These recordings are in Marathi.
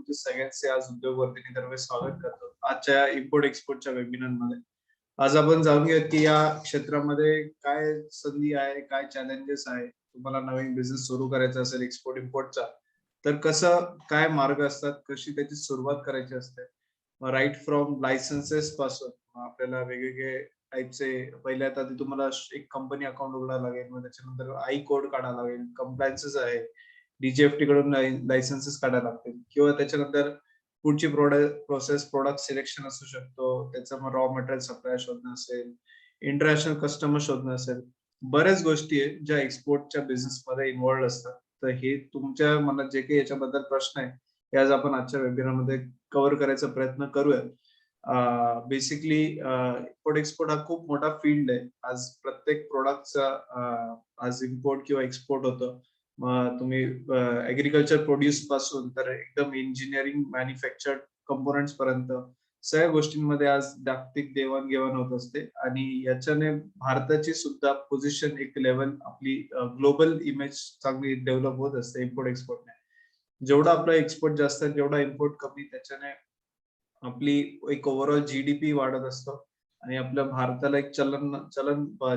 तुमचे सगळ्यांचे आज उद्योग वर्धिनीतर्फे स्वागत करतो आजच्या इम्पोर्ट एक्सपोर्टच्या वेबिनार मध्ये. आज आपण जाणून घेऊया की या क्षेत्रामध्ये काय संधी आहे, काय चॅलेंजेस आहे. तुम्हाला नवीन बिझनेस सुरू करायचा असेल एक्सपोर्ट इम्पोर्टचा, तर कसं काय मार्ग असतात, कशी त्याची सुरुवात करायची असते. राईट फ्रॉम लायसन्सेस पासून आपल्याला वेगवेगळे टाईपचे पहिले आता तुम्हाला एक कंपनी अकाउंट उघडायला लागेल, मग त्याच्यानंतर आई कोड काढायला लागेल, कंप्लायन्सेस आहे, डीजीएफटी कडून लायसन्सेस काढायला लागतील, किंवा त्याच्यानंतर पुढची प्रोसेस प्रोडक्ट सिलेक्शन असू शकतो, त्याचं मग रॉ मटेरियल सप्लाय शोधणं असेल, इंटरनॅशनल कस्टमर शोधणं असेल. बऱ्याच गोष्टी आहेत ज्या एक्सपोर्टच्या बिझनेस मध्ये इन्व्हॉल्ड असतात. तर हे तुमच्या मनात जे काही याच्याबद्दल प्रश्न आहे हे आज आपण आजच्या वेबिनार मध्ये कव्हर करायचा प्रयत्न करूया. बेसिकली इम्पोर्ट एक्सपोर्ट हा खूप मोठा फील्ड आहे. आज प्रत्येक प्रोडक्टचा आज इम्पोर्ट किंवा एक्सपोर्ट होतं. मग तुम्ही ऍग्रिकल्चर प्रोड्यूस पासून तर एकदम इंजिनिअरिंग मॅन्युफॅक्चर्ड कंपोनेंट्स पर्यंत सगळ्या गोष्टींमध्ये आज जागतिक देवाणघेवाण होत असते. आणि याच्याने भारताची सुद्धा पोझिशन एक लेवल आपली ग्लोबल इमेज चांगली डेव्हलप होत असते इम्पोर्ट एक्सपोर्टने. जेवढा आपला एक्सपोर्ट जास्त आहे जेवढा इम्पोर्ट कमी, त्याच्याने आपली एक ओव्हरऑल जीडीपी वाढत असतो. आणि आपल्या भारताला एक चलन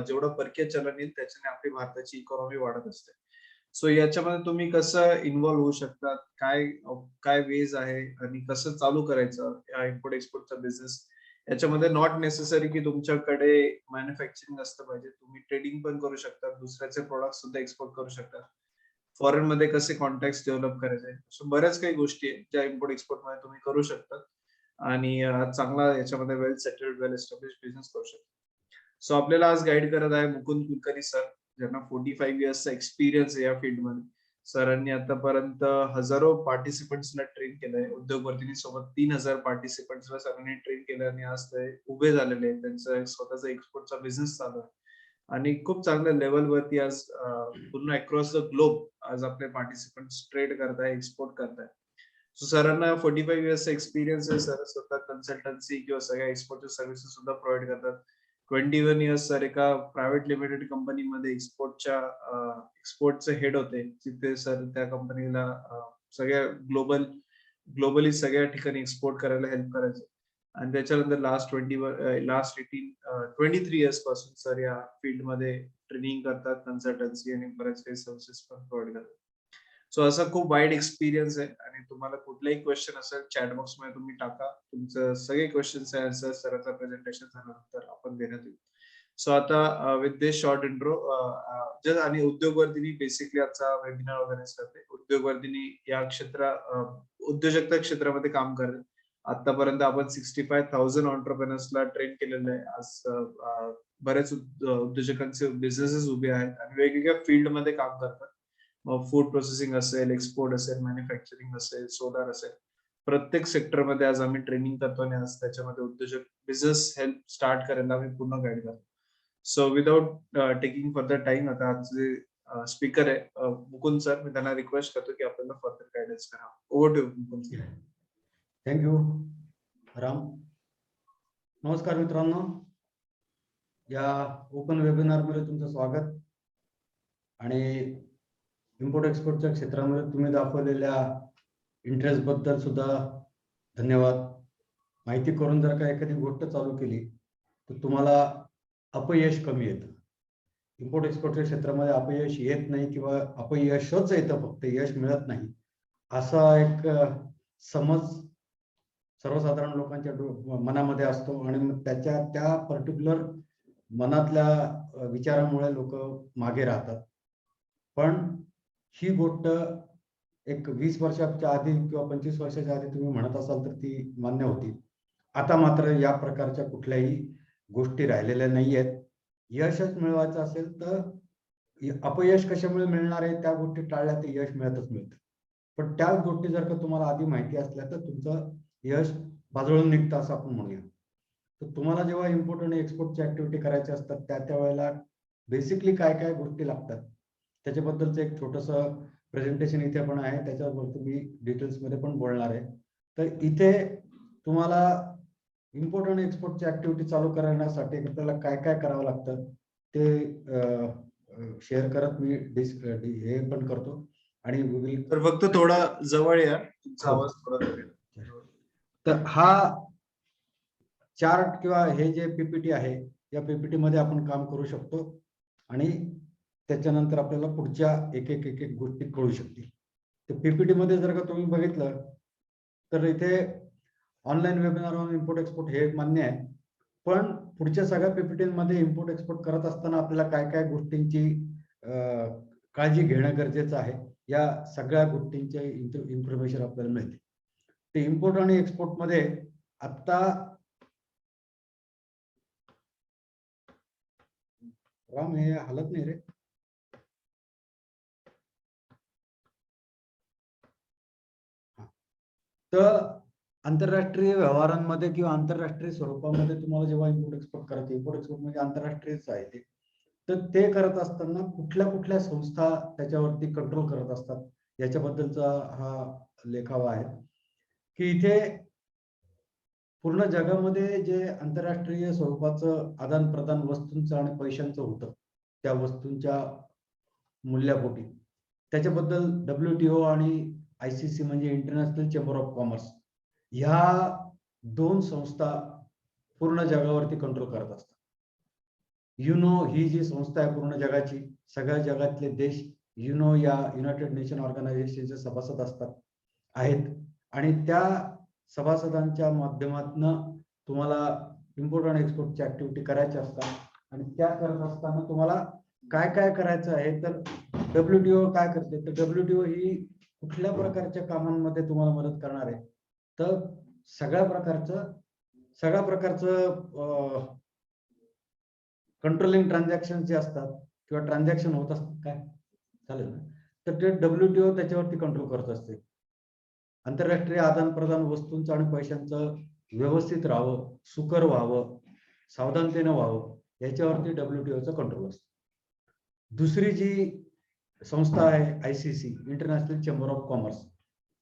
जेवढं परकीय चलन येईल त्याच्याने आपली भारताची इकॉनॉमी वाढत असते. सो याच्यामध्ये तुम्ही कसं इन्व्हॉल्व्ह होऊ शकतात, काय काय वेज आहे आणि कसं चालू करायचं या इम्पोर्ट एक्सपोर्टचा बिझनेस. याच्यामध्ये नॉट नेसेसरी की तुमच्याकडे मॅन्युफॅक्चरिंग असतं पाहिजे, तुम्ही ट्रेडिंग पण करू शकता, दुसऱ्याचे प्रोडक्ट सुद्धा एक्सपोर्ट करू शकता. फॉरेन मध्ये कसे कॉन्टॅक्ट डेव्हलप करायचे, सो बऱ्याच काही गोष्टी आहेत ज्या इम्पोर्ट एक्सपोर्ट मध्ये तुम्ही करू शकता आणि चांगला याच्यामध्ये वेल सेटल्ड वेल एस्टॅब्लिश बिझनेस करू शकता. सो आपल्याला आज गाईड करत आहे मुकुंद कुलकर्णी सर, ज्यांना 45 इयर्सचा एक्सपिरियन्स आहे या फील्डमध्ये. सरांनी आतापर्यंत हजारो पार्टिसिपंट्सला ट्रेन केलंय. उद्योगवर्धिनी सोबत 3000 पार्टिसिपंट्सला सरांनी ट्रेन केलं आणि आज ते उभे झालेले आहेत. त्यांचा स्वतःचा एक्सपोर्टचा बिझनेस चालू आहे आणि खूप चांगल्या लेवलवरती आज पूर्ण अक्रॉस द ग्लोब आज आपले पार्टिसिपंट्स ट्रेड करताय, एक्सपोर्ट करताय. सो सरांना 45 इयर्सचा एक्सपिरियन्स आहे. सर स्वतः कन्सल्टन्सी किंवा सगळ्या एक्सपोर्टच्या सर्व्हिसेस सुद्धा प्रोव्हाइड करतात. 21 इयर्स सर एका प्रायव्हेट लिमिटेड कंपनीमध्ये एक्सपोर्टचे हेड होते, तिथे सर त्या कंपनीला सगळ्या ग्लोबली सगळ्या ठिकाणी एक्सपोर्ट करायला हेल्प करायचे. आणि त्याच्यानंतर लास्ट 23 इयर्स पासून सर या फील्डमध्ये ट्रेनिंग करतात, कन्सल्टन्सी आणि बऱ्याच काही सर्व्हिसेस पण प्रोव्हाइड करतात. सो असा खूप वाईड एक्सपिरियन्स आहे. आणि तुम्हाला कुठलाही क्वेश्चन असेल चॅट बॉक्स मध्ये तुम्ही टाका, तुमचं सगळे क्वेश्चन्स आन्सर सरांचं प्रेझेंटेशन झाल्यानंतर आपण देण्यात येईल. सो आता विथ दिस शॉर्ट इंट्रो आणि उद्योगवर्धिनी बेसिकली आजचा वेबिनार ऑर्गनाइज करते. उद्योगवर्धिनी या उद्योजकता क्षेत्रामध्ये काम करते. आतापर्यंत आपण 65,000 ऑन्टरप्रेनर्सला ट्रेन केलेलं आहे. आज बरेच उद्योजकांचे बिझनेसेस उभे आहेत आणि वेगवेगळ्या फील्डमध्ये काम करतात. फूड प्रोसेसिंग असेल, एक्सपोर्ट असेल, मॅन्युफॅक्चरिंग असेल, सोलार असेल, प्रत्येक सेक्टरमध्ये आज आम्ही ट्रेनिंग करतो आणि आज त्याच्यामध्ये उद्योजक बिझनेस हेल्प स्टार्ट करायला आम्ही पूर्ण गाईड करतो. So without taking further time, आता आजचे स्पीकर आहे मुकुंद सर, मी त्यांना रिक्वेस्ट करतो की आपल्याला फर्दर गायडन्स करा. Over to Mukund sir. Thank you Ram. नमस्कार मित्रांनो, या ओपन वेबिनार मध्ये तुमचं स्वागत. आणि इम्पोर्ट एक्सपोर्टच्या क्षेत्रामध्ये तुम्ही दाखवलेल्या इंटरेस्ट बद्दल सुद्धा धन्यवाद. माहिती करून जर का एखादी गोष्ट चालू केली तर तुम्हाला अपयश कमी येतं. इम्पोर्ट एक्सपोर्टच्या क्षेत्रामध्ये अपयश येत नाही किंवा अपयशच येतं, फक्त यश मिळत नाही, असा एक समज सर्वसाधारण लोकांच्या मनामध्ये असतो. आणि मग त्या पर्टिक्युलर मनातल्या विचारामुळे लोक मागे राहतात. पण ही गोष्ट एक 20 वर्षाच्या आधी किंवा 25 वर्षाच्या आधी तुम्ही म्हणत असाल तर ती मान्य होती. आता मात्र या प्रकारच्या कुठल्याही गोष्टी राहिलेल्या नाही आहेत. यशच मिळवायचं असेल तर अपयश कशामुळे मिळणार आहे, त्या गोष्टी टाळल्या तर यश मिळतच मिळतं. पण त्याच गोष्टी जर का तुम्हाला आधी माहिती असल्या तर तुमचं यश बाजूळून निघतं असं आपण म्हणूया. तर तुम्हाला जेव्हा इम्पोर्ट आणि एक्सपोर्टची ऍक्टिव्हिटी करायची असतात त्या वेळेला बेसिकली काय काय गोष्टी लागतात त्याच्याबद्दलचं एक छोटंसं प्रेझेंटेशन इथे पण आहे, त्याच्यावरती मी डिटेल्समध्ये पण बोलणार आहे. तर इथे तुम्हाला इम्पोर्ट आणि एक्सपोर्टची ऍक्टिव्हिटी चालू करण्यासाठी आपल्याला काय काय करावं लागतं ते शेअर करत मी हे पण करतो. आणि we will तर फक्त थोडा जवळ या, तुमचा आवाज थोडा कमी आहे. तर हा चार्ट किंवा हे जे पीपीटी आहे या पीपीटी मध्ये आपण काम करू शकतो आणि त्याच्यानंतर आपल्याला पुढच्या एक एक गोष्टी कळू शकतील. तर पीपीटी मध्ये जर का तुम्ही बघितलं तर इथे ऑनलाईन वेबिनार इम्पोर्ट एक्सपोर्ट हे मान्य आहे, पण पुढच्या सगळ्या पीपीटी मध्ये इम्पोर्ट एक्सपोर्ट करत असताना आपल्याला काय काय गोष्टींची काळजी घेणं गरजेचं आहे या सगळ्या गोष्टींचे इन्फॉर्मेशन आपल्याला मिळते. ते इम्पोर्ट आणि एक्सपोर्ट मध्ये आता राम हे हालत नाही रे. तर आंतरराष्ट्रीय व्यवहारांमध्ये किंवा आंतरराष्ट्रीय स्वरूपामध्ये तुम्हाला जेव्हा इम्पोर्ट एक्सपोर्ट करायचं, इम्पोर्ट एक्सपोर्ट म्हणजे आंतरराष्ट्रीयच आहे ते, तर ते करत असताना कुठल्या कुठल्या संस्था त्याच्यावरती कंट्रोल करत असतात याच्याबद्दलचा हा लेखावा आहे की इथे पूर्ण जगामध्ये जे आंतरराष्ट्रीय स्वरूपाचं आदान प्रदान वस्तूंचं आणि पैशांचं होतं त्या वस्तूंच्या मूल्यापोटी, त्याच्याबद्दल WTO आणि ICC म्हणजे इंटरनॅशनल चेंबर ऑफ कॉमर्स ह्या दोन संस्था पूर्ण जगावरती कंट्रोल करत असतात. युनो ही जी संस्था आहे पूर्ण जगाची, सगळ्या जगातले देश युनो या युनायटेड नेशन ऑर्गनायझेशनचे सभासद असतात आहेत आणि त्या सभासदांच्या माध्यमातून तुम्हाला इम्पोर्ट आणि एक्सपोर्टची ऍक्टिव्हिटी करायची असतात आणि त्या करत असताना तुम्हाला काय काय करायचं आहे. तर WTO काय करते, तर WTO ही कुठल्या प्रकारच्या कामांमध्ये तुम्हाला मदत करणार आहे, तर सगळ्या प्रकारचं कंट्रोलिंग ट्रान्झॅक्शन जे असतात किंवा ट्रान्झॅक्शन होत असतात काय चालेल ना, तर ते WTO त्याच्यावरती कंट्रोल करत असते. आंतरराष्ट्रीय आदान प्रदान वस्तूंचं आणि पैशांचं व्यवस्थित राहावं, सुकर व्हावं, सावधानतेनं व्हावं याच्यावरती WTOचं कंट्रोल असतं. दुसरी जी संस्था आहे ICC international chamber of commerce,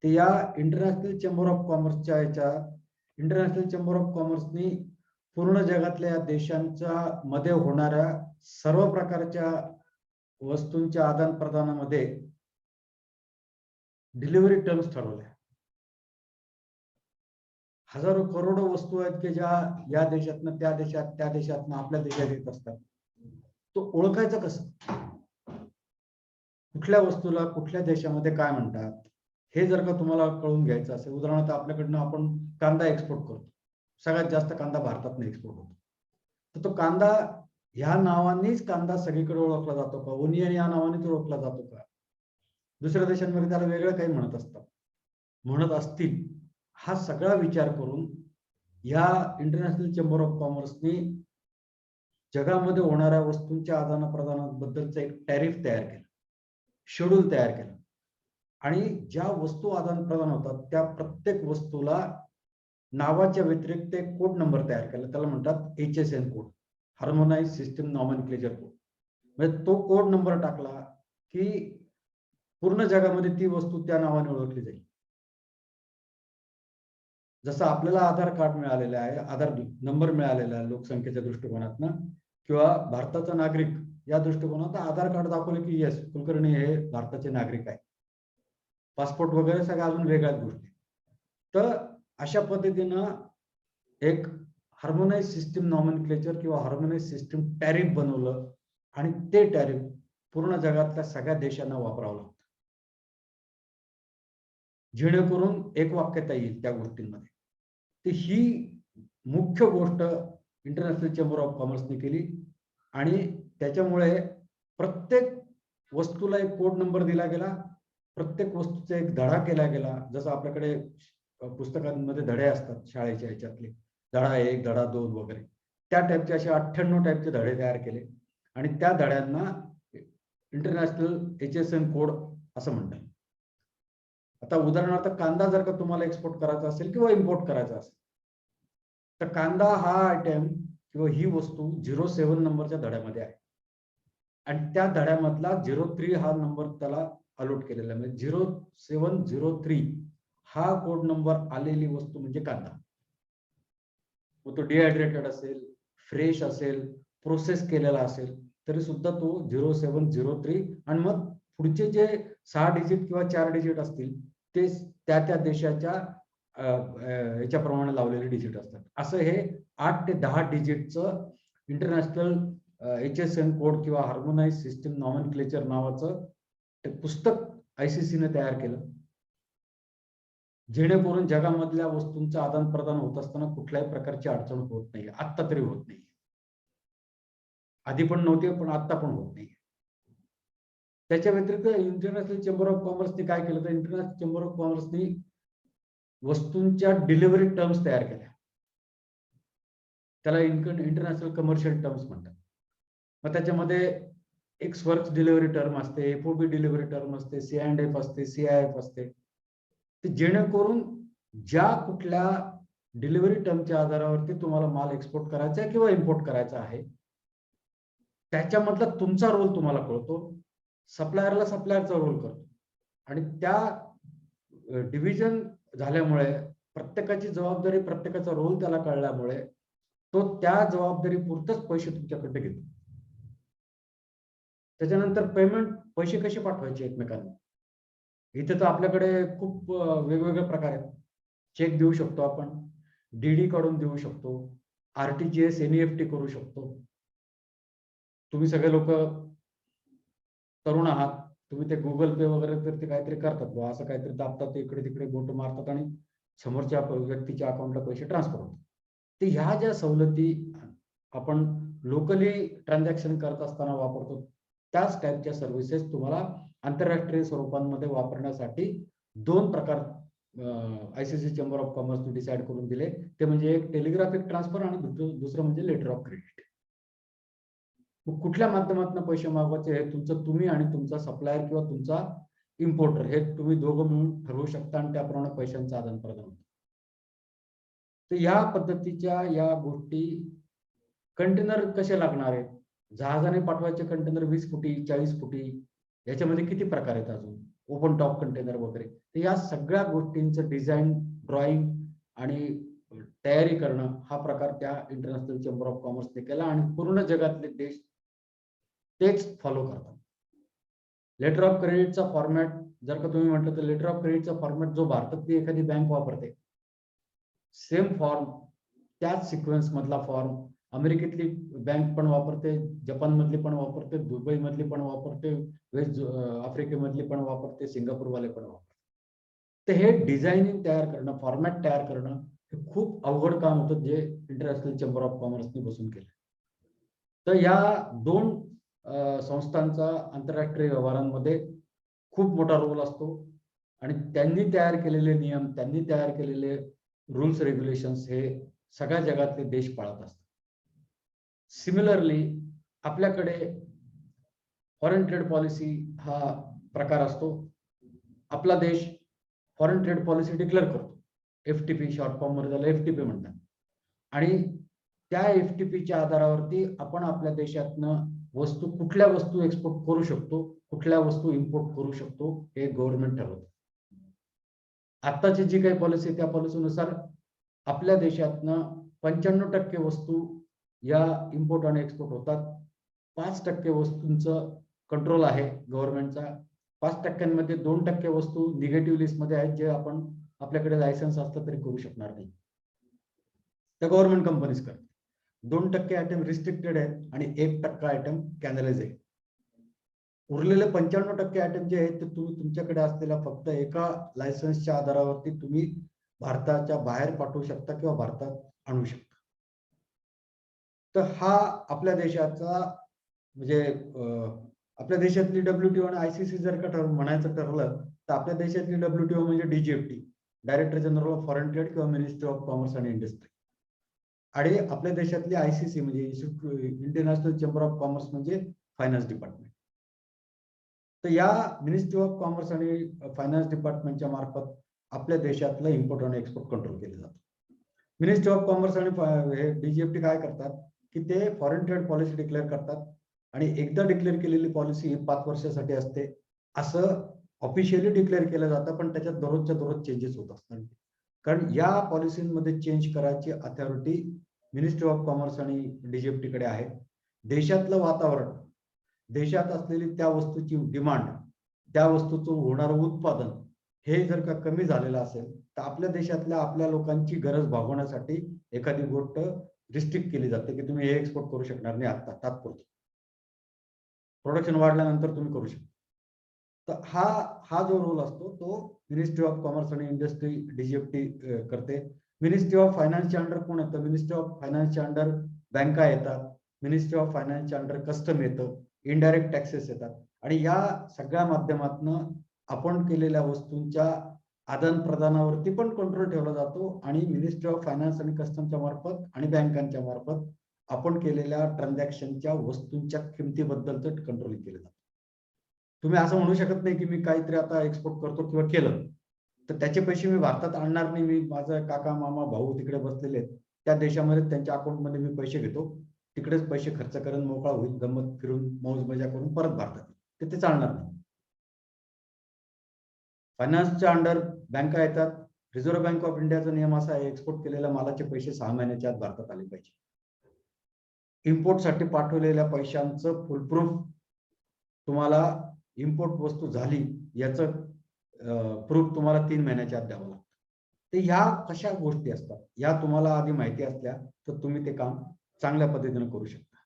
ते या इंटरनॅशनल चेंबर ऑफ कॉमर्सच्या इंटरनॅशनल चेंबर ऑफ कॉमर्सनी पूर्ण जगातल्या देशांच्या मध्ये होणाऱ्या सर्व प्रकारच्या वस्तूंच्या आदान प्रदानामध्ये डिलिव्हरी टर्म्स ठरवल्या. हजारो करोडो वस्तू आहेत की ज्या या देशातनं त्या देशातनं आपल्या देशात येत असतात. तो ओळखायचं कसं, कुठल्या वस्तूला कुठल्या देशामध्ये काय म्हणतात हे जर का तुम्हाला कळून घ्यायचं असेल, उदाहरणार्थ आपल्याकडनं आपण कांदा एक्सपोर्ट करतो, सगळ्यात जास्त कांदा भारतातनं एक्सपोर्ट होतो, तर तो कांदा ह्या नावानेच कांदा सगळीकडे ओळखला जातो का, ओनियन या नावानेच ओळखला जातो का, दुसऱ्या देशांमध्ये त्याला वेगळं काही म्हणत असतील, हा सगळा विचार करून या इंटरनॅशनल चेंबर ऑफ कॉमर्सनी जगामध्ये होणाऱ्या वस्तूंच्या आदानप्रदानाबद्दलचं एक टॅरिफ तयार केलं, शेड्यूल तयार केलं आणि ज्या वस्तू आदान प्रदान होतात त्या प्रत्येक वस्तूला नावाच्या व्यतिरिक्त एक कोड नंबर तयार केला, त्याला म्हणतात HSN code, harmonise system nomenclature code. म्हणजे तो कोड नंबर टाकला की पूर्ण जगामध्ये ती वस्तू त्या नावाने ओळखली जाईल. जसं आपल्याला आधार कार्ड मिळालेलं आहे, आधार नंबर मिळालेला आहे लोकसंख्येच्या दृष्टिकोनातनं किंवा भारताचा नागरिक या दृष्टिकोनात आधार कार्ड दाखवलं की येस कुलकर्णी हे भारताचे नागरिक आहे, पासपोर्ट वगैरे सगळ्या अजून वेगळ्याच गोष्टी. तर अशा पद्धतीनं एक हार्मोनाइज सिस्टम नॉमेनक्लेचर किंवा हार्मोनाइज सिस्टम टॅरिफ बनवलं आणि ते टॅरिफ पूर्ण जगातल्या सगळ्या देशांना वापरावं लागतं, जेणेकरून एक वाक्यता येईल त्या गोष्टींमध्ये. तर ही मुख्य गोष्ट इंटरनॅशनल चेंबर ऑफ कॉमर्सने केली आणि त्याच्यामुळे प्रत्येक वस्तूला एक कोड नंबर दिला गेला, प्रत्येक वस्तूचा एक धडा केला गेला. जसं आपल्याकडे पुस्तकांमध्ये धडे असतात शाळेच्या ह्याच्यातले, धडा 1 धडा 2 वगैरे, त्या टाईपचे असे 98 टाईपचे धडे तयार केले आणि त्या धड्यांना इंटरनॅशनल HSN कोड असं म्हणतात. आता उदाहरणार्थ कांदा जर का तुम्हाला एक्सपोर्ट करायचा असेल किंवा इम्पोर्ट करायचा असेल, तर कांदा हा आयटम किंवा ही वस्तू 07 नंबरच्या धड्यामध्ये आहे आणि त्या धड्यामधला 03 हा नंबर त्याला अलॉट केलेला आहे. म्हणजे 0703 हा कोड नंबर आलेली वस्तू म्हणजे कांदा. मग तो डिहायड्रेटेड असेल, फ्रेश असेल, प्रोसेस केलेला असेल तरी सुद्धा तो 0703 आणि मग पुढचे जे 6 डिजिट किंवा 4 डिजिट असतील ते त्या देशाच्या याच्याप्रमाणे लावलेले डिजिट असतात. असं हे 8 ते 10 डिजिटचं इंटरनॅशनल HSN कोड किंवा हार्मोनाइज सिस्टीम नॉमेनक्लेचर नावाचं ते पुस्तक ICC ने तयार केलं, जेणेकरून जगामधल्या वस्तूंचं आदान प्रदान होत असताना कुठल्याही प्रकारची अडचण होत नाही. आत्ता तरी होत नाही. आधी पण नव्हते, पण आता पण होत नाही. त्याच्या व्यतिरिक्त इंटरनॅशनल चेंबर ऑफ कॉमर्सने काय केलं, तर इंटरनॅशनल चेंबर ऑफ कॉमर्सने वस्तूंच्या डिलिव्हरी टर्म्स तयार केल्या. त्याला इंटरनॅशनल कमर्शियल टर्म्स म्हणतात. मग त्याच्यामध्ये एक्स वर्क्स डिलिव्हरी टर्म असते, FOB डिलिव्हरी टर्म असते, C&F असते, CIF असते. जेणेकरून ज्या कुठल्या डिलिव्हरी टर्मच्या आधारावरती तुम्हाला माल एक्सपोर्ट करायचा आहे किंवा इम्पोर्ट करायचा आहे, त्याच्यामधला तुमचा रोल तुम्हाला कळतो, सप्लायरला सप्लायरचा रोल करतो. आणि त्या डिव्हिजन झाल्यामुळे प्रत्येकाची जबाबदारी, प्रत्येकाचा रोल त्याला कळल्यामुळे तो त्या जबाबदारी पुरतच पैसे तुमच्याकडे घेतो. त्याच्यानंतर पेमेंट, पैसे कसे पाठवायचे एकमेकांना, इथे तर आपल्याकडे खूप वेगवेगळे प्रकार आहेत. चेक देऊ शकतो आपण, DD काढून देऊ शकतो, RTGS NEFT करू शकतो. तुम्ही सगळे लोक तरुण आहात, तुम्ही ते गुगल पे वगैरे तर ते काहीतरी करतात, असं काहीतरी दाबतात, इकडे तिकडे बोट मारतात आणि समोरच्या व्यक्तीच्या अकाउंटला पैसे ट्रान्सफर होतात. तर ह्या ज्या सवलती आपण लोकली ट्रान्झॅक्शन करत असताना वापरतो, त्याच टाईपच्या सर्व्हिसेस तुम्हाला आंतरराष्ट्रीय स्वरूपांमध्ये वापरण्यासाठी 2 प्रकार ICC चेंबर ऑफ कॉमर्सने डिसाईड करून दिले. ते म्हणजे एक टेलिग्राफिक ट्रान्सफर आणि दुसरं म्हणजे लेटर ऑफ क्रेडिट. मग कुठल्या माध्यमातून पैसे मागवायचे हे तुमचं, तुम्ही आणि तुमचा सप्लायर किंवा तुमचा इम्पोर्टर हे तुम्ही दोघं मिळून ठरवू शकता आणि त्याप्रमाणे पैशांचं आदान प्रदान होतं. तर या पद्धतीच्या या गोष्टी, कंटेनर कसे लागणार आहेत, जहाजाने पाठवायचे कंटेनर 20 फुटी 40 फुटी, याच्यामध्ये किती प्रकार आहेत, अजून ओपन टॉप कंटेनर वगैरे. तर या सगळ्या गोष्टींचं डिझाईन, ड्रॉइंग आणि तयारी करणं हा प्रकार त्या इंटरनॅशनल चेंबर ऑफ कॉमर्सने केला आणि पूर्ण जगातले देश तेच फॉलो करतात. लेटर ऑफ क्रेडिटचा फॉर्मॅट जर का तुम्ही म्हटलं तर लेटर ऑफ क्रेडिटचा फॉर्मॅट जो भारतातली एखादी बँक वापरते, सेम फॉर्म, त्याच सिक्वेन्स मधला फॉर्म अमेरिकेतली बँक पण वापरते, जपान मधली पण वापरते, दुबई मधली पण वापरते, वेस्ट आफ्रिकेमधली पण वापरते, सिंगापूरवाले पण वापरते. तर हे डिझायनिंग तयार करणं, फॉर्मॅट तयार करणं हे खूप अवघड काम होतं, जे इंटरनॅशनल चेंबर ऑफ कॉमर्सने बसून केलं. तर या 2 संस्थांचा आंतरराष्ट्रीय व्यवहारांमध्ये खूप मोठा रोल असतो आणि त्यांनी तयार केलेले नियम, त्यांनी तयार केलेले रूल्स रेग्युलेशन्स हे सगळ्या जगातले देश पाळत असतात. सिमिलरली आपल्याकडे फॉरेन ट्रेड पॉलिसी हा प्रकार असतो. आपला देश फॉरेन ट्रेड पॉलिसी डिक्लेअर करतो, FTP शॉर्ट फॉर्म मध्ये त्याला FTP म्हणतात. आणि त्या FTPच्या आधारावरती आपण आपल्या देशातनं कुठल्या वस्तू एक्सपोर्ट करू शकतो, कुठल्या वस्तू इम्पोर्ट करू शकतो, हे गव्हर्नमेंट ठरवतं. आताची जी काही पॉलिसी, त्या पॉलिसीनुसार आपल्या देशातनं 95% वस्तू या इम्पोर्ट आणि एक्सपोर्ट होतात. 5% वस्तूंचं कंट्रोल आहे गव्हर्नमेंटचा. 5%मध्ये 2% वस्तू निगेटिव्ह लिस्ट मध्ये आहेत, जे आपण आपल्याकडे लायसन्स असलं तरी करू शकणार नाही, त्या गव्हर्नमेंट कंपनीज करतात. 2% आयटम रिस्ट्रिक्टेड आहेत आणि 1% आयटम कॅनलाइज आहे. उरलेले 95% आयटम जे आहेत ते तुम्ही तुमच्याकडे असलेल्या फक्त एका लायसन्सच्या आधारावरती तुम्ही भारताच्या बाहेर पाठवू शकता किंवा भारतात आणू शकता. तर हा आपल्या देशाचा म्हणजे आपल्या देशातली WTO आणि ICC जर का म्हणायचं ठरलं तर आपल्या देशातली WTO म्हणजे DGFT, director general of foreign trade किंवा ministry of commerce and industry. आणि आपल्या देशातली ICC म्हणजे इंटरनॅशनल चेंबर ऑफ कॉमर्स म्हणजे फायनान्स डिपार्टमेंट. तर या मिनिस्ट्री ऑफ कॉमर्स आणि फायनान्स डिपार्टमेंटच्या मार्फत आपल्या देशातलं इम्पोर्ट आणि एक्सपोर्ट कंट्रोल केले जातं. मिनिस्ट्री ऑफ कॉमर्स आणि DGFT काय करतात की ते फॉरेन ट्रेड पॉलिसी डिक्लेअर करतात आणि एकदा डिक्लेअर केलेली पॉलिसी 5 वर्षासाठी असते असं ऑफिशियली डिक्लेअर केलं जातं, पण त्याच्यात दररोजच्या दररोज चेंजेस होत असतात. कारण या पॉलिसीमध्ये चेंज करायची अथॉरिटी मिनिस्ट्री ऑफ कॉमर्स आणि DGFT कडे आहे. देशातलं वातावरण, देशात असलेली त्या वस्तूची डिमांड त्या वस्तूचं होणारं उत्पादन हे जर का कमी झालेलं असेल तर आपल्या देशातल्या आपल्या लोकांची गरज भागवण्यासाठी एखादी गोष्ट रिस्ट्रिक्ट केली जाते की तुम्ही हे एक्सपोर्ट करू शकणार नाही आता तात्पुरतं. प्रोडक्शन वाढल्यानंतर तुम्ही करू शकता. तर हा जो रोल असतो तो मिनिस्ट्री ऑफ कॉमर्स आणि इंडस्ट्री DGFT करते. मिनिस्ट्री ऑफ फायनान्सच्या अंडर कोण येतं? मिनिस्ट्री ऑफ फायनान्सच्या अंडर बँका येतात, मिनिस्ट्री ऑफ फायनान्सच्या अंडर कस्टम येतं, इनडायरेक्ट टॅक्सेस येतात आणि या सगळ्या माध्यमातून आपण केलेल्या वस्तूंच्या आदान प्रदानावरती पण कंट्रोल ठेवला जातो आणि मिनिस्ट्री ऑफ फायनान्स आणि कस्टमच्या मार्फत आणि बँकांच्या मार्फत आपण केलेल्या ट्रान्झॅक्शनच्या वस्तूंच्या किमतीबद्दलच कंट्रोल केलं जातं. तुम्ही असं म्हणू शकत नाही की मी काहीतरी आता एक्सपोर्ट करतो किंवा केलं तर त्याचे पैसे मी भारतात आणणार नाही. मी माझा काका मामा भाऊ तिकडे बसलेले आहेत त्या देशामध्ये त्यांच्या अकाउंटमध्ये मी पैसे घेतो, तिकडेच पैसे खर्च करून मोकळा होईल, गंमत फिरून मौज मजा करून परत भारतात ते चालणार नाही. फायनान्सच्या अंडर बँका येतात. रिझर्व्ह बँक ऑफ इंडियाचा नियम असा आहे एक्सपोर्ट केलेल्या मालाचे पैसे 6 महिन्याच्या आत भारतात आले पाहिजे. इम्पोर्टसाठी पाठवलेल्या पैशांचं फुल प्रूफ तुम्हाला इम्पोर्ट वस्तू झाली याचं प्रूफ तुम्हाला 3 महिन्याच्या आत द्यावं लागतं. तर ह्या कशा गोष्टी असतात या तुम्हाला आधी माहिती असल्या तर तुम्ही ते काम चांगल्या पद्धतीने करू शकता.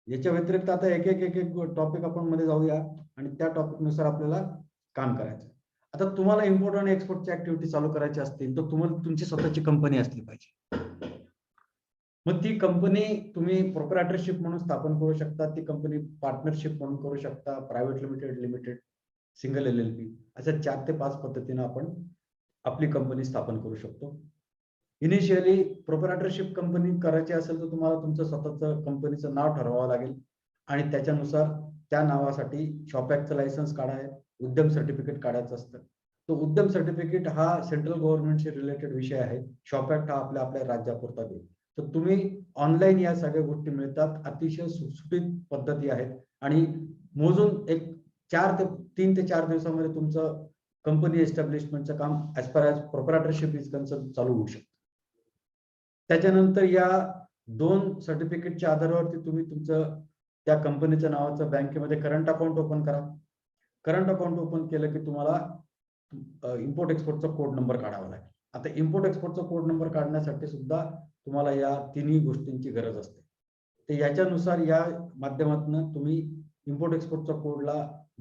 याच्या व्यतिरिक्त आता एक एक टॉपिक आपण मध्ये जाऊया आणि त्या टॉपिक नुसार आपल्याला काम करायचं. आता तुम्हाला इम्पोर्ट आणि एक्सपोर्टची ऍक्टिव्हिटी चालू करायची असतील तर तुम्हाला तुमची स्वतःची कंपनी असली पाहिजे. मग ती कंपनी तुम्ही प्रोप्रायटरशिप म्हणून स्थापन करू शकता, ती कंपनी पार्टनरशिप म्हणून करू शकता, प्रायव्हेट लिमिटेड, सिंगल LLP अशा 4 ते 5 पद्धतीने आपण आपली कंपनी स्थापन करू शकतो. इनिशियली प्रोप्रायटरशिप कंपनी करायची असेल तर तुम्हाला तुमचं स्वतःचं कंपनीचं नाव ठरवावं लागेल आणि त्याच्यानुसार त्या नावासाठी शॉप ऍक्टचं लायसन्स काढायचं, उद्यम सर्टिफिकेट काढायचं असतं. तो उद्यम सर्टिफिकेट हा सेंट्रल गव्हर्नमेंटशी रिलेटेड विषय आहे. शॉप ऍक्ट हा आपल्या राज्यापुरता देईल. तर तुम्ही ऑनलाईन या सगळ्या गोष्टी मिळतात, अतिशय सुटसुटीत पद्धती आहेत आणि मोजून एक 3 ते 4 दिवसामध्ये तुमचं कंपनी एस्टॅब्लिशमेंटचं काम as per as proprietorship is concern चालू होऊ शकतं. त्याच्यानंतर या 2 सर्टिफिकेटच्या आधारावरती तुम्ही तुमचं त्या कंपनीच्या नावाचं बँकेमध्ये करंट अकाउंट ओपन करा. करंट अकाउंट ओपन केलं की तुम्हाला इम्पोर्ट एक्सपोर्टचा कोड नंबर काढावा लागेल. आता इम्पोर्ट एक्सपोर्टचा कोड नंबर काढण्यासाठी सुद्धा तुम्हाला या तिन्ही गोष्टींची गरज असते. तर याच्यानुसार या माध्यमातून तुम्ही इम्पोर्ट एक्सपोर्टचा कोडला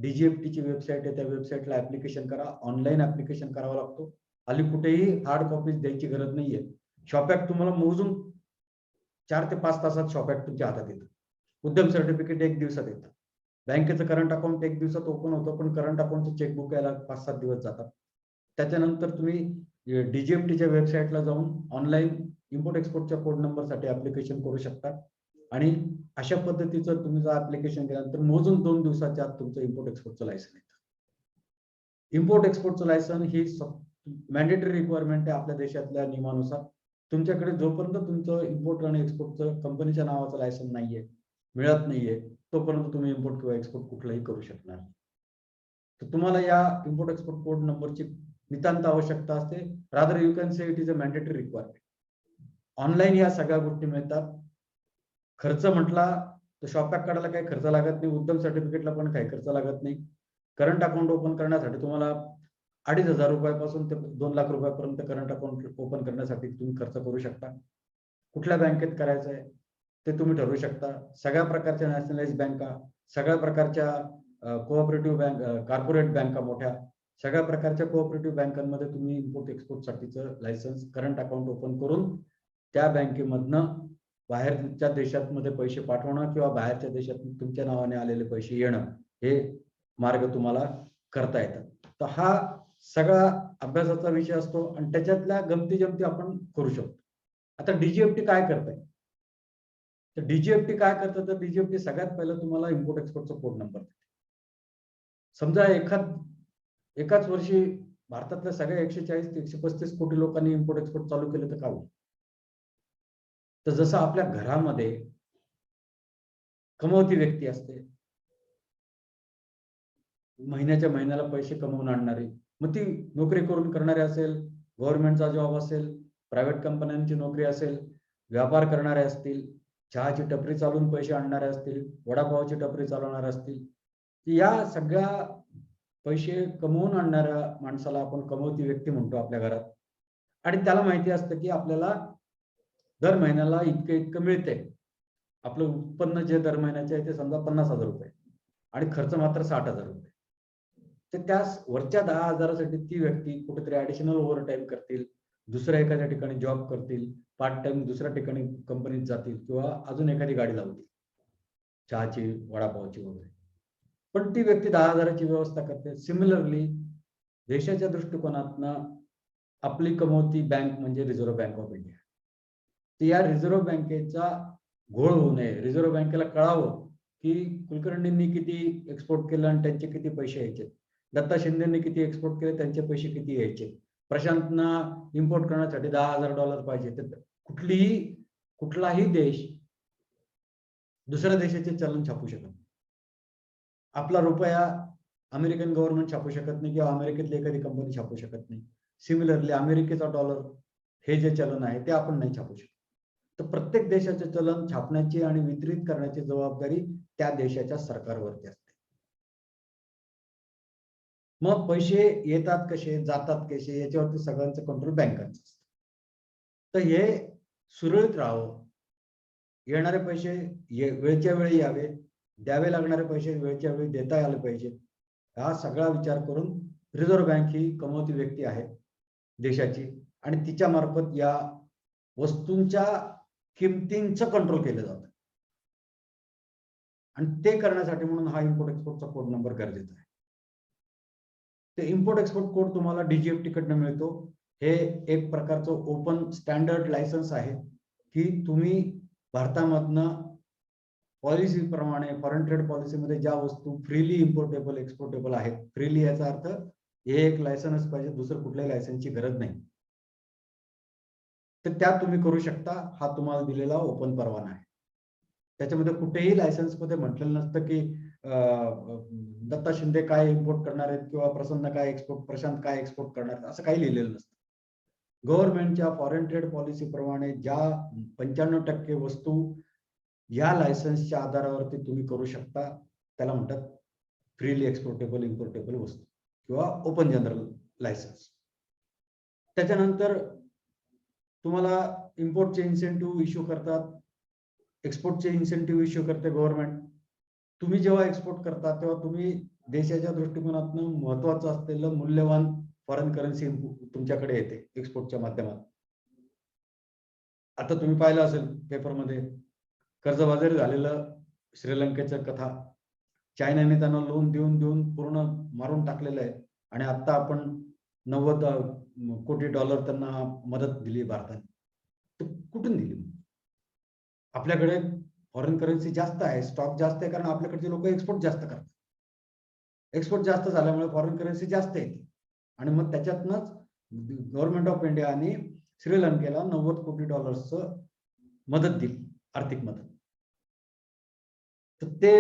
DGFT ची वेबसाईट आहे त्या वेबसाईटला ऍप्लिकेशन करा. ऑनलाईन ऍप्लिकेशन करावा लागतो. हल्ली कुठेही हार्ड कॉपीज द्यायची गरज नाहीये. शॉप ऍक्ट तुम्हाला मोजून 4 ते 5 तासात शॉप ऍक्ट तुमच्या हातात येतं. उद्यम सर्टिफिकेट 1 दिवसात येतं. बँकेचं करंट अकाउंट 1 दिवसात ओपन होतं, पण करंट अकाउंटचं चेकबुक यायला 5-7 दिवस जातात. त्याच्यानंतर तुम्ही DGFTच्या वेबसाईटला जाऊन ऑनलाईन इम्पोर्ट एक्सपोर्टच्या कोड नंबरसाठी ऍप्लिकेशन करू शकता आणि अशा पद्धतीचं तुम्ही जर ऍप्लिकेशन केल्यानंतर मोजून 2 दिवसाच्या आत तुमचं इम्पोर्ट एक्सपोर्टचं लायसन येतं. इम्पोर्ट एक्सपोर्टचं लायसन ही मॅन्डेटरी रिक्वायरमेंट आहे आपल्या देशातल्या नियमानुसार. तुमच्याकडे जोपर्यंत तुमचं इम्पोर्ट आणि एक्सपोर्टचं कंपनीच्या नावाचं लायसन नाहीये, मिळत नाहीये, तोपर्यंत तुम्ही इम्पोर्ट किंवा एक्सपोर्ट कुठलंही करू शकणार नाही. तर तुम्हाला या इम्पोर्ट एक्सपोर्ट कोड नंबरची नितांत आवश्यकता असते. Rather you can say it is a mandatory requirement. Online या सगळ्या गोष्टी मिळतात. खर्च म्हटला तर शॉप ऍक्ट काढायला काही खर्च लागत नाही, उद्यम सर्टिफिकेटला पण काही खर्च लागत नाही. करंट अकाउंट ओपन करण्यासाठी तुम्हाला 2,500 रुपयापासून ते 2 लाख रुपयापर्यंत करंट अकाउंट ओपन करण्यासाठी तुम्ही खर्च करू शकता. कुठल्या बँकेत करायचं आहे ते तुम्ही ठरवू शकता. सगळ्या प्रकारच्या नॅशनलाइज बँका, सगळ्या प्रकारच्या कोऑपरेटिव्ह बँक, कॉर्पोरेट बँका मोठ्या, सगळ्या प्रकारच्या कोऑपरेटिव्ह बँकांमध्ये तुम्ही इम्पोर्ट एक्सपोर्ट साठीचं लायसन्स करंट अकाउंट ओपन करून त्या बँकेमधनं बाहेरच्या देशांमध्ये पैसे पाठवणं किंवा बाहेरच्या देशातून तुमच्या नावाने आलेले पैसे येणं हे मार्ग तुम्हाला करता येतात. तर हा सगळा अभ्यासाचा विषय असतो आणि त्याच्यातल्या गमती जमती आपण करू शकतो. आता DGFT काय करताय? तर DGFT काय करतं तर DGFT सगळ्यात पहिलं तुम्हाला इम्पोर्ट एक्सपोर्टचा कोड नंबर देते. समजा एकाच वर्षी भारतातल्या सगळ्या 140 ते 135 कोटी लोकांनी इम्पोर्ट एक्सपोर्ट चालू केलं तर काय होईल? तर जसं आपल्या घरामध्ये कमवती व्यक्ती असते, महिन्याच्या महिन्याला पैसे कमवून आणणारी, मग ती नोकरी करून करणारी असेल, गव्हर्नमेंटचा जॉब असेल, प्रायव्हेट कंपन्यांची नोकरी असेल, व्यापार करणारे असतील, चहाची टपरी चालवून पैसे आणणारे असतील, वडापावची टपरी चालवणारे असतील, या सगळ्या पैसे कमवून आणणाऱ्या माणसाला आपण कमवती व्यक्ती म्हणतो आपल्या घरात, आणि त्याला माहिती असतं की आपल्याला दर महिन्याला इतकं इतकं मिळतंय. आपलं उत्पन्न जे दर महिन्याचे आहे ते समजा 50,000 रुपये आणि खर्च मात्र 60,000 रुपये. तर त्या वरच्या 10,000साठी ती व्यक्ती कुठेतरी ऍडिशनल ओव्हर टाईम करतील, दुसऱ्या एखाद्या ठिकाणी जॉब करतील, पार्ट टाइम दुसऱ्या ठिकाणी कंपनीत जातील किंवा अजून एखादी गाडी लावतील, चहाची, वडापावची वगैरे. पण ती व्यक्ती 10,000ची व्यवस्था करते. सिमिलरली देशाच्या दृष्टिकोनातनं आपली कमवती बँक म्हणजे रिझर्व्ह बँक ऑफ इंडिया. तर या रिझर्व्ह बँकेचा घोळ होऊ नये. रिझर्व्ह बँकेला कळावं की कुलकर्णींनी किती एक्सपोर्ट केलं आणि त्यांचे किती पैसे यायचे, दत्ता शिंदेंनी किती एक्सपोर्ट केले, त्यांचे पैसे किती यायचे, प्रशांतना इम्पोर्ट करण्यासाठी $10,000 पाहिजे. तर कुठलाही देश दुसऱ्या देशाचे चलन छापू शकत नाही. आपला रुपया अमेरिकन गव्हर्नमेंट छापू शकत नाही किंवा अमेरिकेतली एखादी कंपनी छापू शकत नाही. सिमिलरली अमेरिकेचा डॉलर हे जे चलन आहे ते आपण नाही छापू शकत. तर प्रत्येक देशाचे चलन छापण्याची आणि वितरित करण्याची जबाबदारी त्या देशाच्या सरकारवरती असते. मग पैसे येतात कसे, जातात कसे, याच्यावरती सगळ्यांचं कंट्रोल बँकांचं असतं. तर हे सुरळीत राहावं, येणारे पैसे वेळच्या वेळी यावे, द्यावे लागणारे पैसे वेळच्या वेळी देता आले पाहिजे, हा सगळा विचार करून रिझर्व्ह बँक ही कमवती व्यक्ती आहे देशाची आणि तिच्या मार्फत या वस्तूंच्या किमतींचं कंट्रोल केलं जातं. आणि ते करण्यासाठी म्हणून हा इम्पोर्ट एक्सपोर्टचा कोड नंबर गरजेचा आहे. ते इम्पोर्ट एक्सपोर्ट कोड तुम्हाला DGFT कडनं मिळतो. हे एक प्रकारचं ओपन स्टँडर्ड लायसन्स आहे की तुम्ही भारतामधनं पॉलिसी प्रमाणे फॉरेन ट्रेड पॉलिसीमध्ये ज्या वस्तू फ्रीली इम्पोर्टेबल एक्सपोर्टेबल आहेत, फ्रीली याचा अर्थ हे एक लायसन्स पाहिजे, दुसरं कुठल्याही लायसन्सची गरज नाही, तर त्या तुम्ही करू शकता. हा तुम्हाला दिलेला ओपन परवाना आहे. त्याच्यामध्ये कुठेही लायसन्स मध्ये म्हटलेलं नसतं की दत्ता शिंदे काय इम्पोर्ट करणार आहेत किंवा प्रशांत काय एक्सपोर्ट करणार आहेत, असं काही लिहिलेलं नसतं. गव्हर्नमेंटच्या फॉरेन ट्रेड पॉलिसी प्रमाणे ज्या 95% वस्तू या लायसन्सच्या आधारावरती तुम्ही करू शकता, त्याला म्हणतात फ्रीली एक्सपोर्टेबल इम्पोर्टेबल वस्तू किंवा ओपन जनरल लायसन्स. त्याच्यानंतर तुम्हाला इम्पोर्टचे इन्सेंटिव्ह इश्यू करतात, एक्सपोर्टचे इन्सेंटिव्ह इश्यू करते गव्हर्नमेंट. तुम्ही जेव्हा एक्सपोर्ट करता तेव्हा तुम्ही देशाच्या दृष्टिकोनातून महत्वाचं असलेलं मूल्यवान फॉरेन करन्सी तुमच्याकडे येते एक्सपोर्टच्या माध्यमात. आता तुम्ही पाहिलं असेल पेपरमध्ये कर्जबाजारी झालेलं श्रीलंकेचं कथा, चायनाने त्यांना लोन देऊन देऊन पूर्ण मारून टाकलेलं आहे आणि आता आपण $90 कोटी त्यांना मदत दिली भारताने. तर कुठून दिली? आपल्याकडे फॉरेन करन्सी जास्त आहे, स्टॉक जास्त आहे, कारण आपल्याकडचे लोक एक्सपोर्ट जास्त करतात. एक्सपोर्ट जास्त झाल्यामुळे फॉरेन करन्सी जास्त येते आणि मग त्याच्यातनंच गव्हर्नमेंट ऑफ इंडियाने श्रीलंकेला $90 कोटी मदत दिली, आर्थिक मदत. तर ते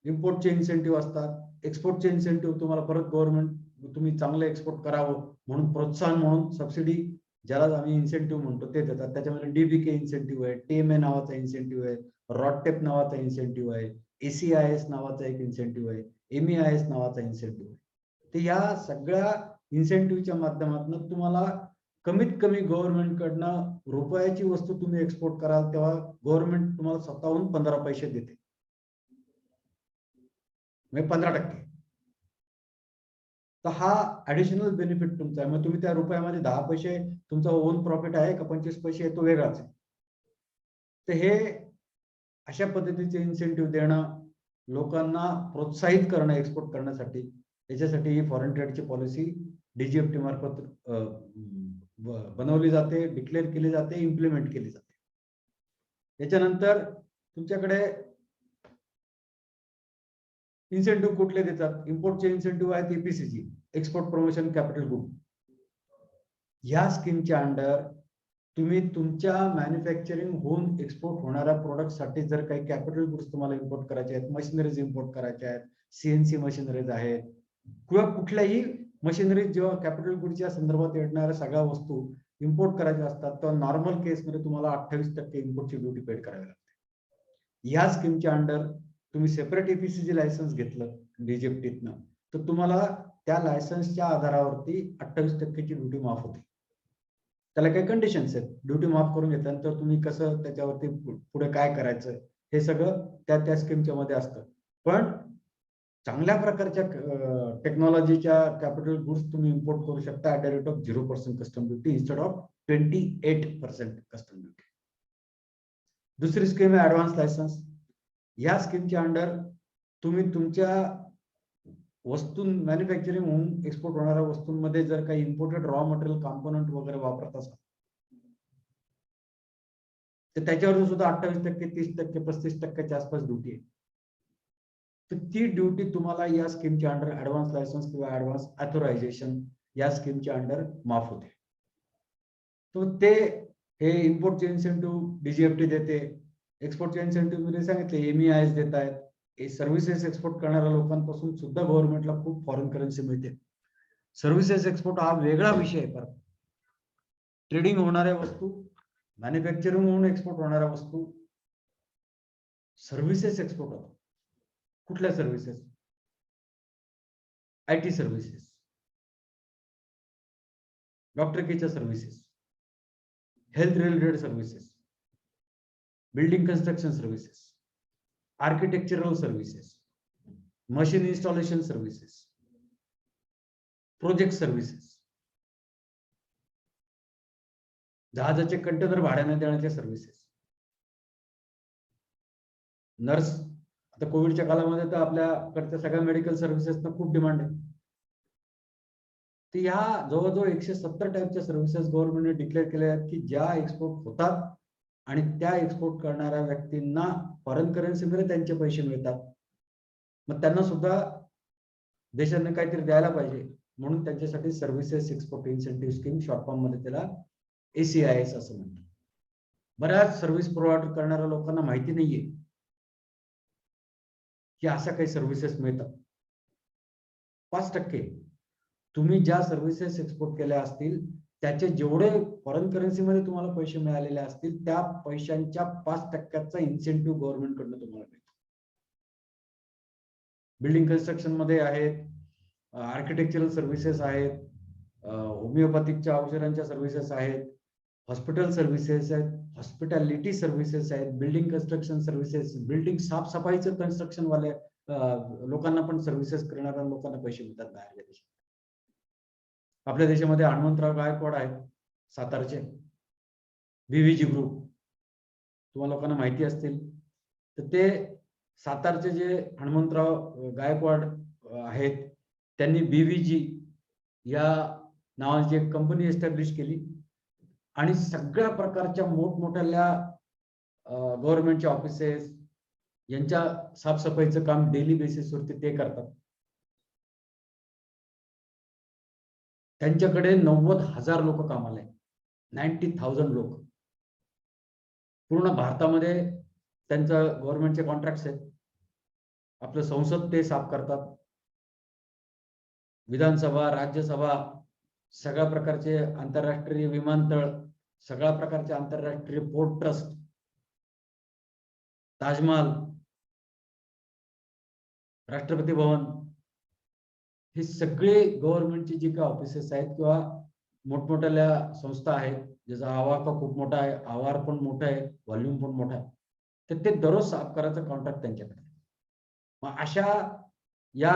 इम्पोर्टचे इन्सेंटिव्ह असतात. एक्सपोर्टचे इन्सेंटिव्ह तुम्हाला परत गव्हर्नमेंट तुम्ही चांगलं एक्सपोर्ट करावं म्हणून प्रोत्साहन म्हणून सबसिडी, ज्याला आम्ही इन्सेंटिव्ह म्हणतो, ते देतात. त्याच्यामध्ये DBK इन्सेंटिव्ह आहे, TMA नावाचा इन्सेंटिव्ह आहे, रॉडटेप नावाचा इन्सेंटिव्ह आहे, ACIS नावाचा एक इन्सेंटिव्ह आहे, MEIS नावाचा इन्सेंटिव्ह आहे. तर या सगळ्या इन्सेंटिव्हच्या माध्यमातून तुम्हाला कमीत कमी गव्हर्नमेंट कडनं रुपयाची वस्तू तुम्ही एक्सपोर्ट कराल तेव्हा गव्हर्नमेंट तुम्हाला स्वतःहून 15 पैसे देते, म्हणजे 15%. तर हा ऍडिशनल बेनिफिट तुमचा आहे. मग तुम्ही त्या रुपयामध्ये 10 पैसे तुमचा ओन प्रॉफिट आहे का 25 पैसे आहे, तो वेगळाच आहे. तर हे अशा पद्धतीचे इन्सेंटिव्ह देणं, लोकांना प्रोत्साहित करणं एक्सपोर्ट करण्यासाठी, याच्यासाठी ही फॉरेन ट्रेडची पॉलिसी DGFT मार्फत बनवली जाते, डिक्लेअर केली जाते, इम्प्लिमेंट केली जाते. याच्यानंतर तुमच्याकडे इन्सेंटिव्ह कुठले देतात? इम्पोर्टचे इन्सेंटिव्ह आहेत EPCG, export promotion capital good. या स्कीमच्या अंडर तुम्ही तुमच्या मॅन्युफॅक्चरिंग होऊन एक्सपोर्ट होणाऱ्या प्रोडक्टसाठी जर काही कॅपिटल गुड्स तुम्हाला इम्पोर्ट करायचे आहेत, मशिनरीज इम्पोर्ट करायच्या आहेत, CNC मशिनरीज आहेत किंवा कुठल्याही मशिनरी जेव्हा कॅपिटल गुडच्या संदर्भात येणाऱ्या सगळ्या वस्तू इम्पोर्ट करायच्या असतात, तेव्हा नॉर्मल केसमध्ये तुम्हाला 28% इम्पोर्टची ड्युटी पेड करावी लागते. या स्कीमच्या अंडर तुम्ही सेपरेट EPCG लायसन्स घेतलं DGFTतनं, तर तुम्हाला त्या लायसन्सच्या आधारावरती 28% ड्युटी माफ होते. त्याला काही कंडिशन्स आहेत. ड्युटी माफ करून घेतल्यानंतर तुम्ही कसं त्याच्यावरती पुढे काय करायचं हे सगळं त्या स्कीमच्या मध्ये असतं. पण चांगल्या प्रकारच्या टेक्नॉलॉजीच्या कॅपिटल गुड्स तुम्ही इम्पोर्ट करू शकता at the rate of 0% custom duty instead of 28% custom duty. दुसरी स्कीम आहे ऍडव्हान्स लायसन्स. या स्कीमच्या अंडर तुम्ही तुमच्या वस्तू मॅन्युफॅक्चरिंग होऊन एक्सपोर्ट होणाऱ्या वस्तूंमध्ये जर काही इम्पोर्टेड रॉ मटेरियल कॉम्पोनंट वगैरे वापरत असाल तर त्याच्यावर सुद्धा 28%, 30%, 35% आसपास ड्युटी आहे. तर ती ड्युटी तुम्हाला या स्कीमच्या अंडर ऍडव्हान्स लायसन्स किंवा ऍडव्हान्स ऑथोरायझेशन या स्कीमच्या अंडर माफ होते. तो ते हे इम्पोर्टचे इन्सेंटिव्ह डीजीएफटी देते, एक्सपोर्टचे इन्सेंटिव्ह मध्ये सांगितले एमईआयएस देत आहेत. सर्व्हिसेस एक्सपोर्ट करणाऱ्या लोकांपासून सुद्धा गव्हर्नमेंटला खूप फॉरेन करन्सी मिळते. सर्व्हिसेस एक्सपोर्ट हा वेगळा विषय आहे. परत ट्रेडिंग होणाऱ्या वस्तू, मॅन्युफॅक्चरिंग होऊन एक्सपोर्ट होणाऱ्या वस्तू, सर्व्हिसेस एक्सपोर्ट होतात. कुठल्या सर्व्हिसेस? आयटी सर्व्हिसेस, डॉक्टरकीच्या services, health related services, building construction services, architectural services, machine installation services, project services, जहाजाचे कंटेनर भाड्याने देण्याच्या सर्व्हिसेस, नर्स. आता कोविडच्या काळामध्ये तर आपल्याकडच्या सगळ्या मेडिकल सर्व्हिसेसना खूप डिमांड आहे. तर या जवळजवळ 170 टाईपच्या सर्व्हिसेस गव्हर्नमेंटने डिक्लेअर केल्या आहेत की ज्या एक्सपोर्ट होतात आणि त्या एक्सपोर्ट करणाऱ्या व्यक्तींना फॉरेन करन्सीमध्ये त्यांचे पैसे मिळतात. मग त्यांना सुद्धा देशाने काहीतरी द्यायला पाहिजे म्हणून त्यांच्यासाठी services export incentive scheme, short form मध्ये त्याला ACIS असं म्हणतात. बऱ्याच सर्व्हिस प्रोव्हाइड करणाऱ्या लोकांना माहिती नाहीये की अशा काही सर्व्हिसेस मिळतात. 5% तुम्ही ज्या सर्व्हिसेस एक्सपोर्ट केल्या असतील त्याचे जेवढे फॉरेन करन्सीमध्ये तुम्हाला पैसे मिळालेले असतील त्या पैशांच्या 5%चा इन्सेंटिव्ह गव्हर्नमेंट कडनं तुम्हाला मिळतो. बिल्डिंग कन्स्ट्रक्शन मध्ये आहेत, आर्किटेक्चरल सर्व्हिसेस आहेत, होमिओपॅथिकच्या औषधांच्या सर्व्हिसेस आहेत, हॉस्पिटल सर्व्हिसेस आहेत, हॉस्पिटॅलिटी सर्व्हिसेस आहेत, बिल्डिंग कन्स्ट्रक्शन सर्व्हिसेस, बिल्डिंग साफसफाईचं कन्स्ट्रक्शन वाले लोकांना पण सर्व्हिसेस करणाऱ्या लोकांना पैसे मिळतात बाहेरच्या देशात. आपल्या देशामध्ये हनुमंतराव गायकवाड आहेत सातारचे, VVG ग्रुप, तुम्हाला लोकांना माहिती असतील. तर ते सातारचे जे हनुमंतराव गायकवाड आहेत त्यांनी BVG या नावाची एक कंपनी एस्टॅब्लिश केली आणि सगळ्या प्रकारच्या मोठमोठ्या गव्हर्नमेंटच्या ऑफिसेस यांच्या साफसफाईचं काम डेली बेसिसवरती ते करतात. त्यांच्याकडे 90,000 लोक कामाला आहेत, 90,000 लोक. पूर्ण भारतामध्ये त्यांचं गव्हर्नमेंटचे कॉन्ट्रॅक्ट्स आहेत. आपलं संसद ते साफ करतात, विधानसभा, राज्यसभा, सगळ्या प्रकारचे आंतरराष्ट्रीय विमानतळ, सगळ्या प्रकारचे आंतरराष्ट्रीय पोर्ट ट्रस्ट, ताजमहाल, राष्ट्रपती भवन, हे सगळे गव्हर्नमेंटचे जे काही ऑफिसेस आहेत किंवा मोठमोठ्या संस्था आहेत ज्याचा आवाका खूप मोठा आहे, आवार पण मोठा आहे, व्हॉल्यूम पण मोठा आहे, तर ते दररोज साफ करायचं कॉन्ट्रॅक्ट त्यांच्याकडे. मग अशा या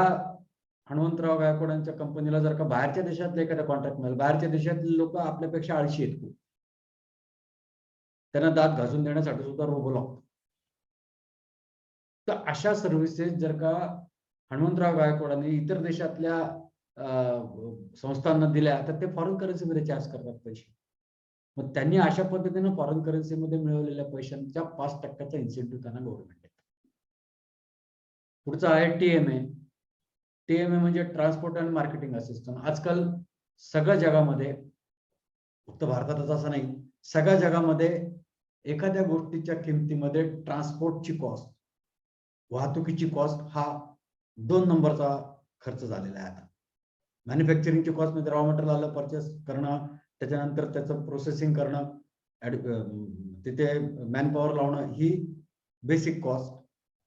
हनुमंतराव गायकवाडांच्या कंपनीला जर का बाहेरच्या देशातले एखादा कॉन्ट्रॅक्ट मिळेल, बाहेरच्या देशातले लोक आपल्यापेक्षा आळशी आहेत खूप, त्यांना दात घासून देण्यासाठी सुद्धा रोबो लागतो. तर अशा सर्व्हिसेस जर का हनुमंतराव गायकवाडांनी इतर देशातल्या संस्थांना दिल्या तर ते फॉरेन करन्सीमध्ये चार्ज करतात पैसे. मग त्यांनी अशा पद्धतीने फॉरेन करन्सीमध्ये मिळवलेल्या पैशांच्या 5%चा इन्सेंटिव्ह त्यांना गव्हर्नमेंट देतं. पुढचा आहे TMA. TMA म्हणजे ट्रान्सपोर्ट अँड मार्केटिंग असिस्टंट. आजकाल सगळ्या जगामध्ये, फक्त भारतातच असं नाही, सगळ्या जगामध्ये एखाद्या गोष्टीच्या किमतीमध्ये ट्रान्सपोर्टची कॉस्ट, वाहतुकीची कॉस्ट हा 2 नंबरचा खर्च झालेला आहे. आता मॅन्युफॅक्चरिंगची कॉस्ट म्हणजे रॉ मटेरियल आलं परचेस करणं, त्याच्यानंतर त्याचं प्रोसेसिंग करणं, तिथे मॅनपॉवर लावणं, ही बेसिक कॉस्ट.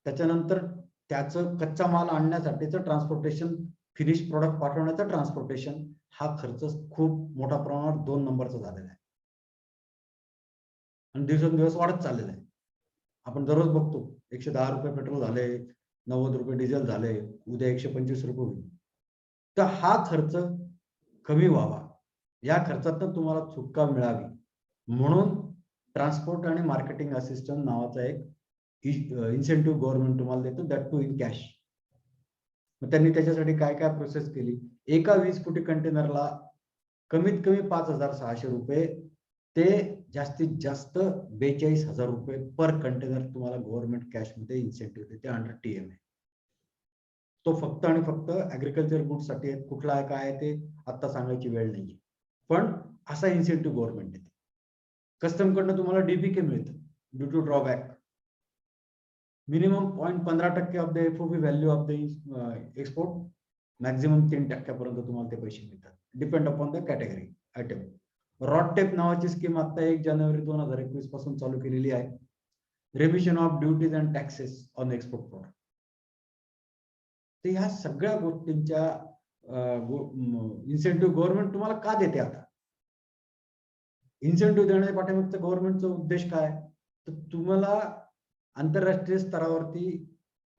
त्याच्यानंतर त्याचं कच्चा माल आणण्यासाठीचं ट्रान्सपोर्टेशन फिनिश प्रोडक्ट पाठवण्याचा ट्रान्सपोर्टेशन हा खर्च खूप मोठ्या प्रमाणात 2 नंबरचा झालेला आहे आणि दिवसेंदिवस वाढत चाललेला आहे. आपण दररोज बघतो 110 रुपये पेट्रोल झाले, 90 रुपये डिझेल झाले, उद्या 125 रुपये होईल. तर हा खर्च कमी व्हावा, या खर्चातून तुम्हाला सुटका मिळावी म्हणून ट्रान्सपोर्ट आणि मार्केटिंग असिस्टंट नावाचा एक इन्सेंटिव्ह गव्हर्नमेंट तुम्हाला देतो, दॅट टू इन कॅश. मग त्यांनी त्याच्यासाठी काय काय प्रोसेस केली, एका 20 फुटी कंटेनरला कमीत कमी 5,600 रुपये ते जास्तीत जास्त 42,000 रुपये पर कंटेनर तुम्हाला गव्हर्नमेंट कॅश मध्ये इन्सेंटिव्ह देते अंडर TMA. तो फक्त आणि फक्त ऍग्रिकल्चर गुड्स साठी आहे. कुठला आहे काय आहे ते आता सांगायची वेळ नाहीये, पण असा इन्सेंटिव्ह गव्हर्नमेंट देते. कस्टम कडनं तुम्हाला DBK मिळतं due to drawback. Minimum 0.15% of the FOB value of the export, maximum 3% तुम्हाला ते पैसे मिळतात, depend upon the category item. RoDTEP नावाची स्कीम आता 1 जानेवारी 2021 पासून चालू केलेली आहे. Remission of duties and taxes on export product. तर ह्या सगळ्या गोष्टींच्या इन्सेंटिव्ह गव्हर्नमेंट तुम्हाला का देते? आता इन्सेंटिव्ह देण्याच्या पाठीमागचा गव्हर्नमेंटचा उद्देश काय? तर तुम्हाला आंतरराष्ट्रीय स्तरावरती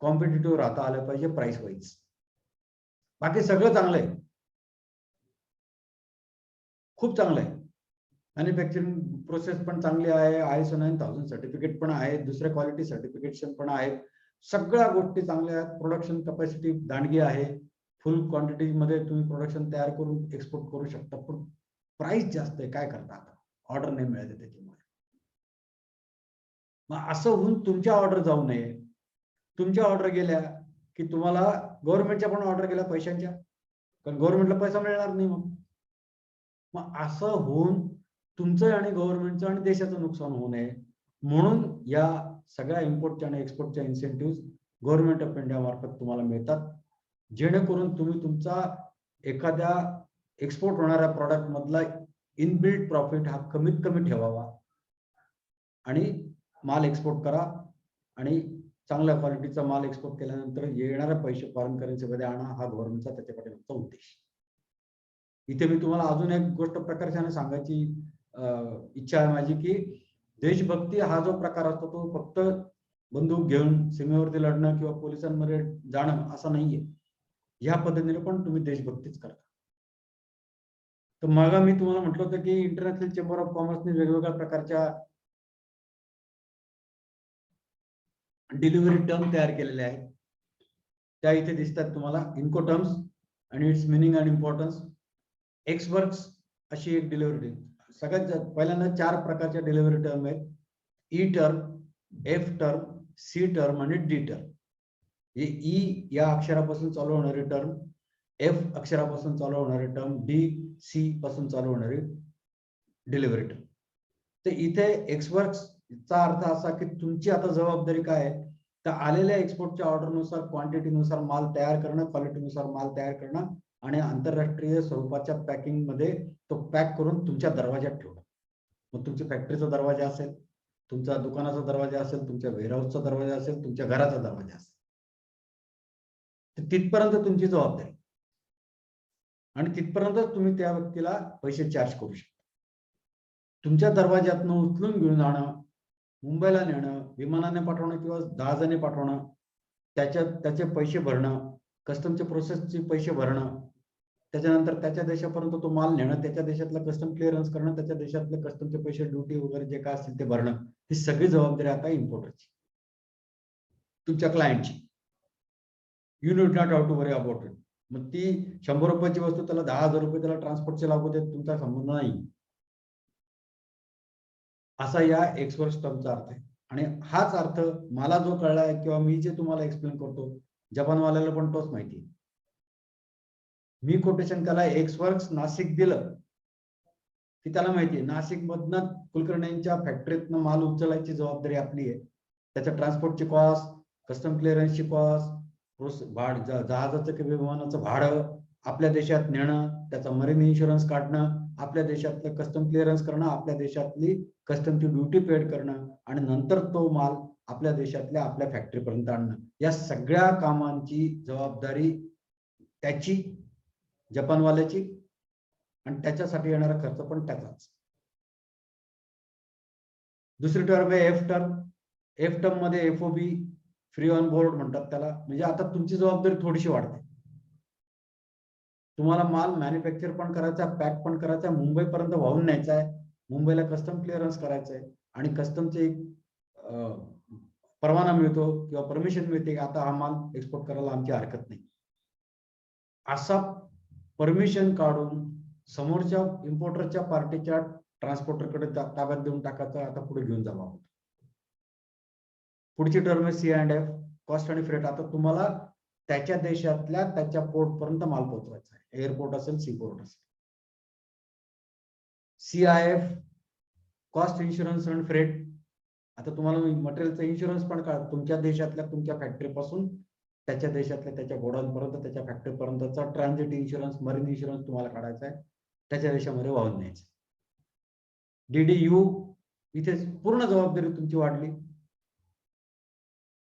कॉम्पिटिटिव्ह राहता आलं पाहिजे प्राइस वाईज. बाकी सगळं चांगलं आहे, खूप चांगलं आहे. मॅन्युफॅक्चरिंग प्रोसेस पण चांगली आहे, ISO 9000 सर्टिफिकेट पण आहे, दुसरे क्वालिटी सर्टिफिकेशन पण आहेत, सगळ्या गोष्टी चांगल्या आहेत. प्रोडक्शन कॅपॅसिटी दांडगी आहे, फुल क्वांटिटी मध्ये तुम्ही प्रोडक्शन तयार करून एक्सपोर्ट करू शकता, पण प्राइस जास्त आहे. काय करता आता? ऑर्डर नाही मिळाले त्याच्यामुळे. मग असं होऊन तुमच्या ऑर्डर जाऊ नये. तुमच्या ऑर्डर गेल्या की तुम्हाला गव्हर्नमेंटच्या पण ऑर्डर गेल्या पैशांच्या, कारण गव्हर्नमेंटला पैसा मिळणार नाही. मग असं होऊन तुमचं आणि गव्हर्नमेंटचं आणि देशाचं नुकसान होऊ नये म्हणून या सगळ्या इम्पोर्टच्या आणि एक्सपोर्टच्या इन्सेंटिव्ह गव्हर्नमेंट ऑफ इंडिया मार्फत तुम्हाला मिळतात, जेणेकरून तुम्ही तुमचा एखाद्या एक्सपोर्ट होणाऱ्या प्रॉडक्ट मधला इनबिल्ट प्रॉफिट हा कमीत कमी ठेवावा आणि माल एक्सपोर्ट करा आणि चांगल्या क्वालिटीचा माल एक्सपोर्ट केल्यानंतर येणारे पैसे फॉरेन करन्सीमध्ये आणा, हा गव्हर्नमेंटचा त्याच्या पाठीमागचा उद्देश. इथे मी तुम्हाला अजून एक गोष्ट प्रकर्षाने सांगायची इच्छा आहे माझी, की देशभक्ती हा जो प्रकार असतो तो फक्त बंदूक घेऊन सीमेवरती लढणं किंवा पोलिसांमध्ये जाणं असं नाहीये. ह्या पद्धतीने पण तुम्ही देशभक्तीच करता. तर मग मी तुम्हाला म्हटलं होतं की इंटरनॅशनल चेंबर ऑफ कॉमर्सने वेगवेगळ्या प्रकारच्या डिलिव्हरी टर्म तयार केलेले आहेत. त्या इथे दिसतात तुम्हाला, इन्को टर्म्स आणि इट्स मिनिंग अँड इम्पॉर्टन्स. एक्सवर्क्स अशी एक डिलिव्हरी, सगळ्यात पहिल्यांदा 4 प्रकारच्या डिलिव्हरी टर्म आहेत. E term, F term, C term आणि D टर्म. हे ई या अक्षरापासून चालू होणारे टर्म, F अक्षरापासून चालू होणारे टर्म, D C पासून चालू होणारे डिलिव्हरी टर्म. तर इथे एक्सवर्क्सचा अर्थ असा की तुमची आता जबाबदारी काय आहे, तर आलेल्या एक्सपोर्टच्या ऑर्डरनुसार क्वांटिटीनुसार माल तयार करणं, क्वालिटीनुसार माल तयार करणं आणि आंतरराष्ट्रीय स्वरूपाच्या पॅकिंग मध्ये तो पॅक करून तुमच्या दरवाज्यात ठेवणं. मग तुमच्या फॅक्टरीचा दरवाजा असेल, तुमच्या दुकानाचा दरवाजा असेल, तुमच्या वेअरहाऊसचा दरवाजा असेल, तुमच्या घराचा दरवाजा असेल, तर तिथपर्यंत तुमची जबाबदारी आणि तिथपर्यंत तुम्ही त्या व्यक्तीला पैसे चार्ज करू शकता. तुमच्या दरवाज्यातनं उचलून घेऊन जाणं, मुंबईला नेणं, विमानाने पाठवणं किंवा जहाजाने पाठवणं, त्याचे पैसे भरणं, कस्टमच्या प्रोसेसचे पैसे भरणं, त्याच्यानंतर त्याच्या देशापर्यंत तो माल नेणं, त्याच्या देशातला कस्टम क्लिअरन्स करणं, त्याच्या देशातले कस्टमचे पैसे, ड्युटी वगैरे जे काय असतील ते भरणं, ही सगळी जबाबदारी आता इम्पोर्टरची, तुमच्या क्लायंटची. You need not have to worry about it. मग ती 100 रुपयाची वस्तू त्याला 10,000 रुपये त्याला ट्रान्सपोर्टचे लागू देत, तुमचा संबंध नाही. असा या एक्सवर्क्स टर्मचा अर्थ आहे. आणि हाच अर्थ मला जो कळला आहे किंवा मी जे तुम्हाला एक्सप्लेन करतो, जपानवाल्याला पण तोच माहिती आहे. मी कोटेशन त्याला एक्सवर्क्स नाशिक दिलं की त्याला माहिती आहे नाशिक मधनं कुलकर्ण्यांच्या फॅक्टरीतनं माल उचलायची जबाबदारी आपली आहे. त्याच्या ट्रान्सपोर्टची कॉस्ट, कस्टम क्लिअरन्सची कॉस्ट, जहाजाचं किंवा विमानाचं भाडं आपल्या देशात नेणं, त्याचा मरीन इन्शुरन्स काढणं, आपल्या देशातलं कस्टम क्लिअरन्स करणं, आपल्या देशातली कस्टमची ड्युटी पेड करणं आणि नंतर तो माल आपल्या देशातल्या आपल्या फॅक्टरीपर्यंत आणणं, या सगळ्या कामांची जबाबदारी त्याची, जपानवाल्याची, आणि त्याच्यासाठी येणारा खर्च पण त्याचाच. दुसरी टर्म आहे एफ टर्म. एफ टर्म मध्ये एफओबी, फ्री ऑन बोर्ड म्हणतात त्याला. म्हणजे आता तुमची जबाबदारी थोडीशी वाढते. तुम्हाला माल मॅन्युफॅक्चर पण करायचा, पॅक पण करायचा, मुंबईपर्यंत वाहून न्यायचा आहे, मुंबईला कस्टम क्लिअरन्स करायचं आहे, आणि कस्टमचे एक परवाना मिळतो किंवा परमिशन मिळते की आता हा माल एक्सपोर्ट करायला आमची हरकत नाही. असा परमिशन काढून समोरच्या इम्पोर्टरच्या पार्टीच्या ट्रान्सपोर्टरकडे ताब्यात देऊन टाकायचा, आता पुढे घेऊन जावा. पुढची टर्म आहे C&F, कॉस्ट आणि फ्रेट. आता तुम्हाला त्याच्या देशातल्या त्याच्या पोर्ट पर्यंत माल पोहोचवायचा आहे, एअरपोर्ट असेल, सी पोर्ट असेल. CIF, कॉस्ट, इन्शुरन्स आणि फ्रेट. आता तुम्हाला मटेरियलचा इन्शुरन्स पण काढ, तुमच्या देशातल्या तुमच्या फॅक्टरी पासून त्याच्या देशातल्या त्याच्या गोडाऊन पर्यंत, त्याच्या फॅक्टरी पर्यंतचा ट्रान्झिट इन्शुरन्स, मरीन इन्शुरन्स तुम्हाला काढायचा आहे, त्याच्या देशामध्ये वाहून न्यायचं. DDU, इथे पूर्ण जबाबदारी तुमची वाढली.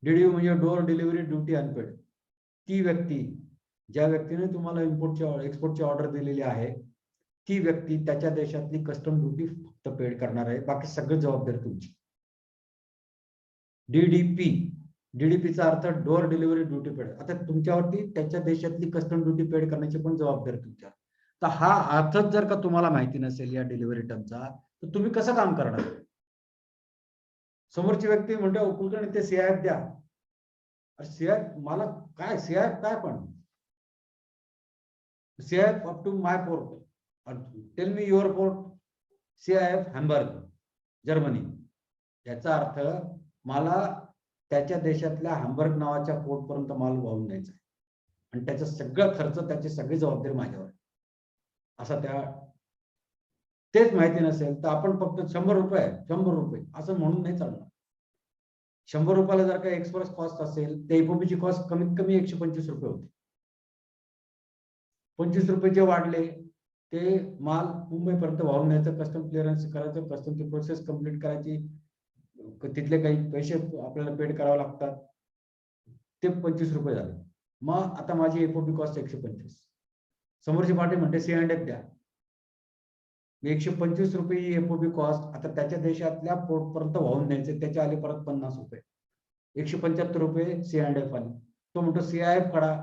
DDU म्हणजे डोअर डिलिव्हरी ड्युटी अनपेड. ती व्यक्ती, ज्या व्यक्तीने तुम्हाला इम्पोर्टची एक्सपोर्टची ऑर्डर दिलेली आहे, ती व्यक्ती त्याच्या देशातली कस्टम ड्युटी फक्त पेड करणार आहे, बाकी सगळी जबाबदारी तुमची. DDPचा अर्थ डोअर डिलिव्हरी ड्युटी पेड. आता तुमच्यावरती त्याच्या देशातली कस्टम ड्युटी पेड करण्याची पण जबाबदारी तुमच्या. तर हा अर्थच जर का तुम्हाला माहिती नसेल या डिलिव्हरी टर्मचा, तर तुम्ही कसं काम करणार? समोरची व्यक्ती म्हणतो कुलकर्णी ते CIF द्या. CIF मला काय, CIF काय पण CIF up to my port, tell me your port. CIF Hamburg, Germany. याचा अर्थ मला त्याच्या देशातल्या हॅम्बर्ग नावाच्या पोर्ट पर्यंत माल वाहून द्यायचा आहे, आणि त्याचा सगळा खर्च, त्याची सगळी जबाबदारी माझ्यावर आहे. असा त्या तेच माहिती नसेल तर आपण फक्त 100 रुपये असं म्हणून नाही चालणार. 100 रुपयाला जर का एक्सप्रेस कॉस्ट असेल, तर एफओबीची कॉस्ट कमीत कमी 125 रुपये होते. 25 रुपये जे वाढले ते माल मुंबईपर्यंत वाहून न्यायचं, कस्टम क्लिअरन्स करायचं, कस्टमची प्रोसेस कंप्लीट करायची, तिथले काही पैसे आपल्याला पेड करावे लागतात, ते 25 रुपये झाले. मग आता माझी एफओबी कॉस्ट 125. समोरची पार्टी म्हणते C&F द्या. 125 रुपये ही एफओबी कॉस्ट. आता त्याच्या देशातल्या पोर्ट पर्यंत वाहून न्यायचे, त्याचे आले परत 50 रुपये. 175 रुपये C&F आले. तो म्हणतो CIF काढा.